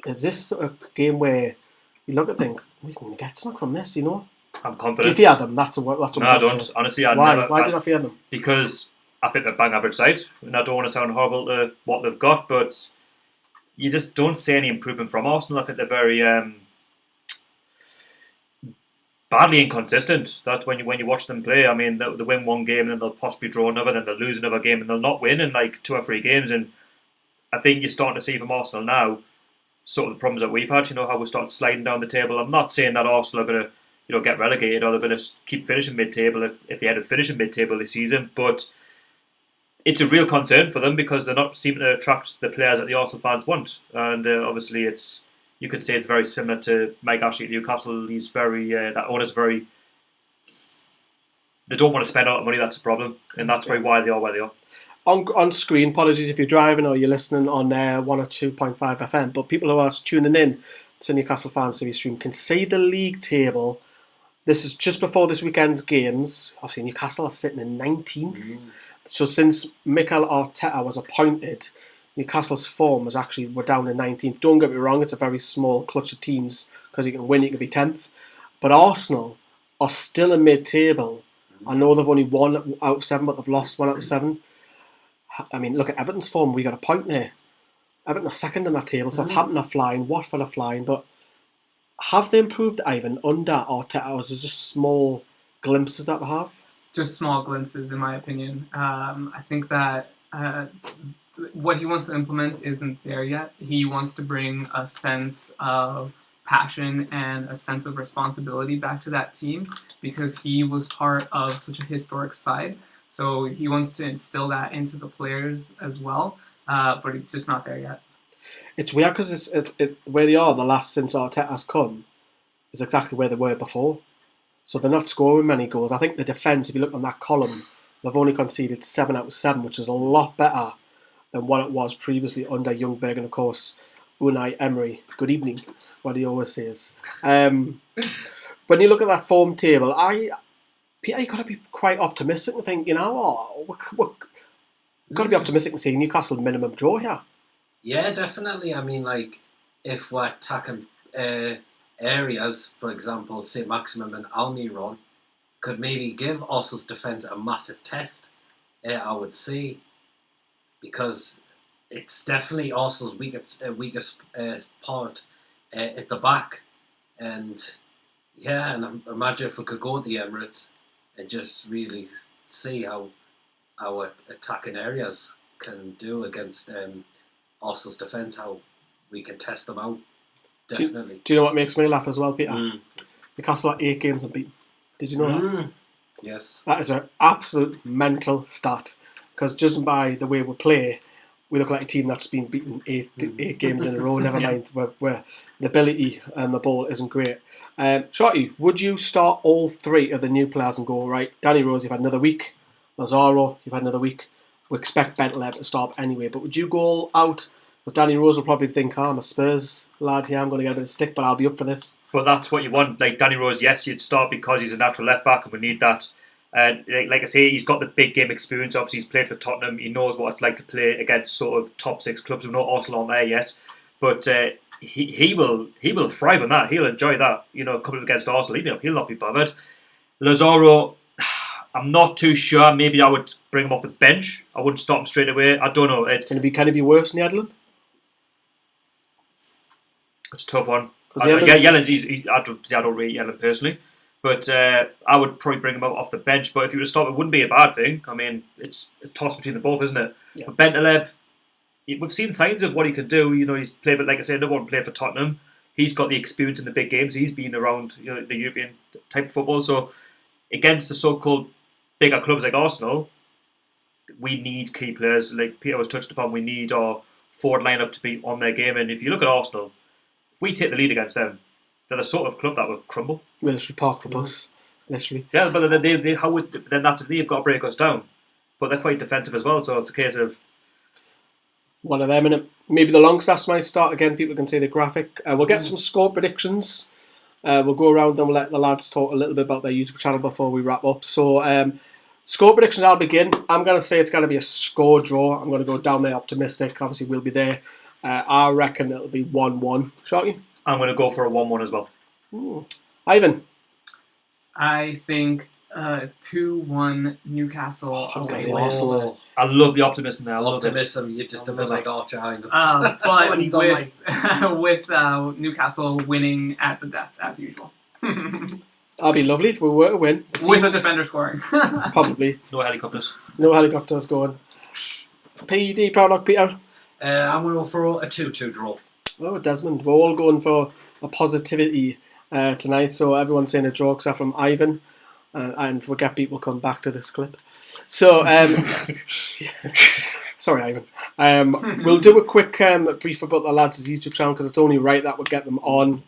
Is this a game where you look and think, we can get something from this, you know? I'm confident. Do you fear them? That's what No, I don't. say. Honestly, Why do I fear them? Because I think they're bang average side, and I don't want to sound horrible to what they've got, but you just don't see any improvement from Arsenal. I think they're very badly inconsistent. That's when you watch them play. I mean, they'll win one game and then they'll possibly draw another, then they'll lose another game and they'll not win in like 2 or 3 games. And I think you're starting to see from Arsenal now sort of the problems that we've had. You know, how we start sliding down the table. I'm not saying that Arsenal are going to get relegated or they're going to keep finishing mid-table if they had to finish in mid-table this season, but it's a real concern for them because they're not seeming to attract the players that the Arsenal fans want. And obviously, you could say it's very similar to Mike Ashley at Newcastle. He's that owner's very. They don't want to spend a lot of money. That's a problem, and that's why they are where they are. On screen, apologies if you're driving or you're listening on 102.5 FM. But people who are tuning in to Newcastle Fans TV stream can see the league table. This is just before this weekend's games. Obviously, Newcastle are sitting in 19th. So since Mikel Arteta was appointed, Newcastle's form we're down in 19th. Don't get me wrong, it's a very small clutch of teams because you can win, you can be 10th. But Arsenal are still in mid-table. I know they've only 1 out of 7, but they've lost 1 out of 7. I mean, look at Everton's form. We got a point there. Everton are second in that table. Southampton are flying. Watford are flying. But have they improved, Ivan, under Arteta, or is it just small glimpses that they have? Just small glimpses, in my opinion. I think that what he wants to implement isn't there yet. He wants to bring a sense of passion and a sense of responsibility back to that team because he was part of such a historic side. So he wants to instill that into the players as well, but it's just not there yet. It's weird because it's where they are since Arteta's come is exactly where they were before. So they're not scoring many goals. I think the defence, if you look on that column, they've only conceded 7 out of 7, which is a lot better than what it was previously under Ljungberg and, of course, Unai Emery. Good evening, what he always says. When you look at that form table, Peter, you've got to be quite optimistic and think, we've got to be optimistic and say Newcastle minimum draw here. Yeah, definitely. I mean, like, if we're attacking areas, for example, Saint-Maximin and Almiron, could maybe give Arsenal's defence a massive test, I would say, because it's definitely Arsenal's weakest part at the back. And imagine if we could go to the Emirates and just really see how our attacking areas can do against Arsenal's defence, how we can test them out. Definitely. Do you know what makes me laugh as well, Peter? Newcastle are 8 games unbeaten. Did you know that? Yes. That is an absolute mental stat because judging by the way we play, we look like a team that's been beaten 8 games in a row, never mind where the ability and the ball isn't great. Shorty, would you start all 3 of the new players and go, right, Danny Rose, you've had another week, Lazaro, you've had another week, we expect Bentaleb to start anyway, but would you go all out? Because Danny Rose will probably think, I'm a Spurs lad here, I'm going to get a bit of stick, but I'll be up for this. But that's what you want. Like Danny Rose, yes, you'd start because he's a natural left back and we need that. Like I say, he's got the big game experience. Obviously, he's played for Tottenham. He knows what it's like to play against sort of top 6 clubs. We know Arsenal aren't there yet, but he will thrive on that. He'll enjoy that. Coming up against Arsenal, he'll not be bothered. Lazaro, I'm not too sure. Maybe I would bring him off the bench. I wouldn't start him straight away. I don't know. Can it be worse than Yedlin? It's a tough one. Yedlin's. I don't rate Yedlin personally. But I would probably bring him off the bench. But if you were to start, it wouldn't be a bad thing. I mean, it's a toss between the both, isn't it? Yeah. But Bentaleb, we've seen signs of what he can do. He's played, like I said, another one played for Tottenham. He's got the experience in the big games. He's been around the European type of football. So against the so-called bigger clubs like Arsenal, we need key players. Like Peter was touched upon, we need our forward lineup to be on their game. And if you look at Arsenal, if we take the lead against them, they're the sort of club that will crumble. We'll literally park the bus, literally. Yeah, but then they've got to break us down. But they're quite defensive as well, so it's a case of one of them, and maybe the long snaps might start again. People can see the graphic. We'll get some score predictions. We'll go around and we'll let the lads talk a little bit about their YouTube channel before we wrap up. So, score predictions, I'll begin. I'm going to say it's going to be a score draw. I'm going to go down there optimistic. Obviously, we'll be there. I reckon it'll be 1-1. Sharky? I'm going to go for a 1-1 as well. Ooh. Ivan? I think 2-1 Newcastle. I love the optimism there. I love optimism. You're just a bit like Archer Hind. But When he's with Newcastle winning at the death as usual. That'd be lovely if we were to win. With a defender scoring. Probably. No helicopters. No helicopters going. PED, proud luck, Peter. I'm going to go for a 2-2 draw. Oh, Desmond. We're all going for a positivity tonight, so everyone's saying a draw except from Ivan. And forget people come back to this clip. So, sorry, Ivan. We'll do a quick brief about the lads' YouTube channel because it's only right that we'll get them on.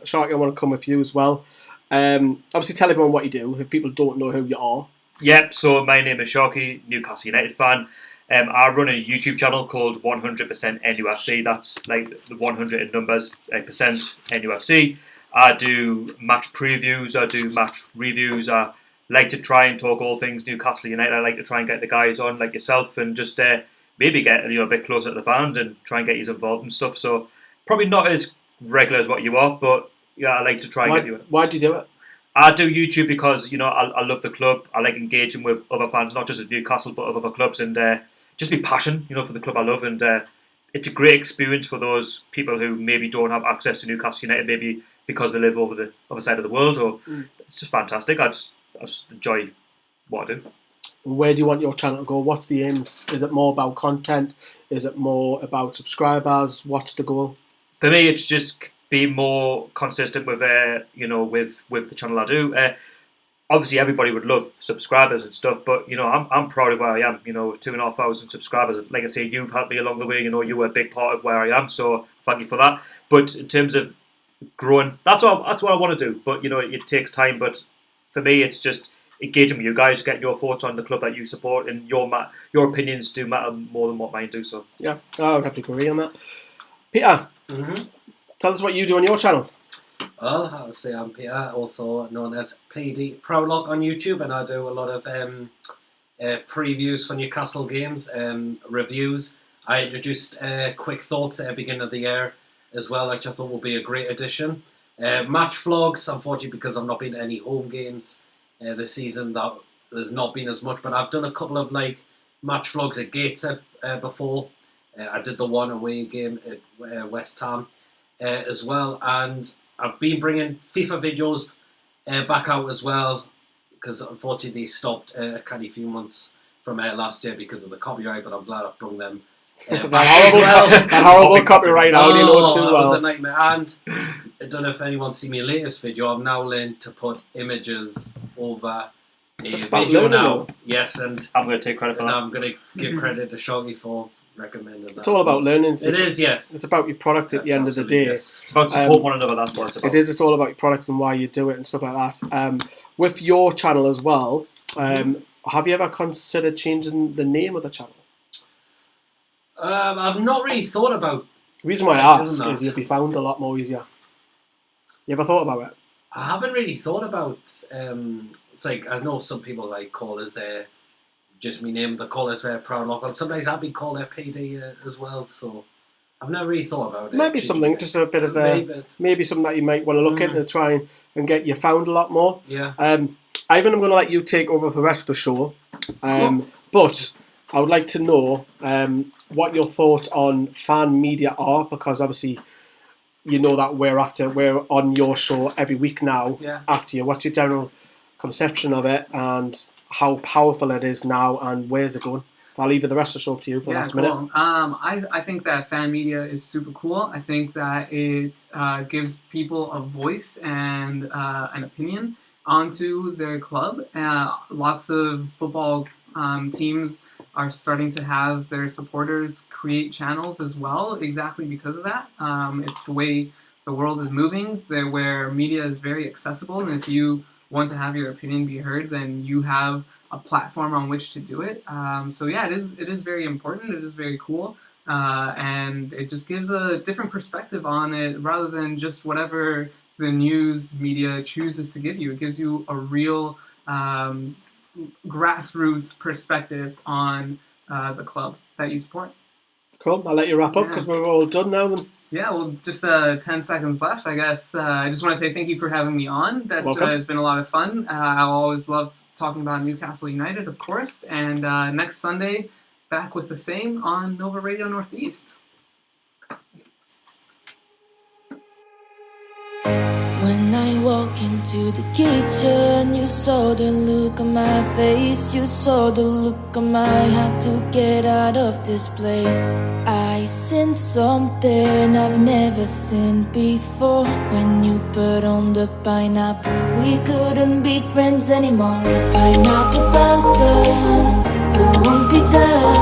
Sharky, I want to come with you as well. Obviously, tell everyone what you do if people don't know who you are. Yep, so my name is Sharky, Newcastle United fan. I run a YouTube channel called 100% NUFC. That's like the 100 in numbers, percent NUFC. I do match previews, I do match reviews. I like to try and talk all things Newcastle United. I like to try and get the guys on like yourself and just maybe get a bit closer to the fans and try and get you involved and stuff. So probably not as regular as what you are, but yeah, I like to try and get you in. Why do you do it? I do YouTube because I love the club. I like engaging with other fans, not just at Newcastle but of other clubs, and just be passion, for the club I love. And it's a great experience for those people who maybe don't have access to Newcastle United, maybe because they live over the other side of the world. Or it's just fantastic. I just enjoy what I do. Where do you want your channel to go? What's the aims? Is it more about content? Is it more about subscribers? What's the goal? For me, it's just being more consistent with with the channel I do. Obviously, everybody would love subscribers and stuff, but I'm proud of where I am. 2,500 subscribers. Like I say, you've helped me along the way. You were a big part of where I am, so thank you for that. But in terms of growing, that's what I want to do. But it takes time. But for me, it's just engaging with you guys, getting your thoughts on the club that you support, and your opinions do matter more than what mine do. So yeah, I would have to agree on that. Peter, tell us what you do on your channel. Well, I'll say I'm Peter, also known as PD Prologue on YouTube, and I do a lot of previews for Newcastle games, reviews. I introduced quick thoughts at the beginning of the year as well, which I thought would be a great addition. Match vlogs, unfortunately, because I've not been to any home games this season, that there's not been as much, but I've done a couple of match vlogs at Gateshead before. I did the one away game at West Ham as well, and I've been bringing FIFA videos back out as well, because unfortunately they stopped a few months from last year because of the copyright, but I'm glad I've brought them that horrible copyright out, too well. It was a nightmare. And I don't know if anyone's seen my latest video. I've now learned to put images over a video now. Yes, and I'm going to take credit for that. I'm going to give credit to Shoggy for recommending that. It's all about learning. It is, yes. It's about your product at the end of the day. Yes. It's about support one another. That's what it's about. It is. It's all about your product and why you do it and stuff like that. With your channel as well, have you ever considered changing the name of the channel? I've not really thought about. The reason why I ask is you'll be found a lot more easier. You ever thought about it? I haven't really thought about. It's like I know some people call us just me name. They call us Proud Local. Sometimes I've been called PD as well. So I've never really thought about it. Maybe something, just a bit of maybe something that you might want to look into to try and get you found a lot more. Yeah. Ivan, I'm going to let you take over for the rest of the show. But I would like to know what your thoughts on fan media are, because obviously you know that we're on your show every week now. Yeah. After you, what's your general conception of it and how powerful it is now and where's it going? So I'll leave the rest of the show up to you for the last minute. I think that fan media is super cool. I think that it gives people a voice and an opinion onto their club. Lots of football teams are starting to have their supporters create channels as well, exactly because of that. It's the way the world is moving, where media is very accessible, and if you want to have your opinion be heard, then you have a platform on which to do it. So yeah, it is very important. It is very cool. and it just gives a different perspective on it rather than just whatever the news media chooses to give you. It gives you a real grassroots perspective on the club that you support. Cool. I'll let you wrap up because we're all done now then. Yeah, well, just 10 seconds left, I guess. I just want to say thank you for having me on. It's been a lot of fun. I'll always love talking about Newcastle United, of course. And next Sunday, back with the same on Nova Radio Northeast. When I walk into the kitchen, you saw the look on my face. You saw the look on my had to get out of this place. I seen something I've never seen before. When you put on the pineapple, we couldn't be friends anymore. Pineapple blossoms, go on pizza.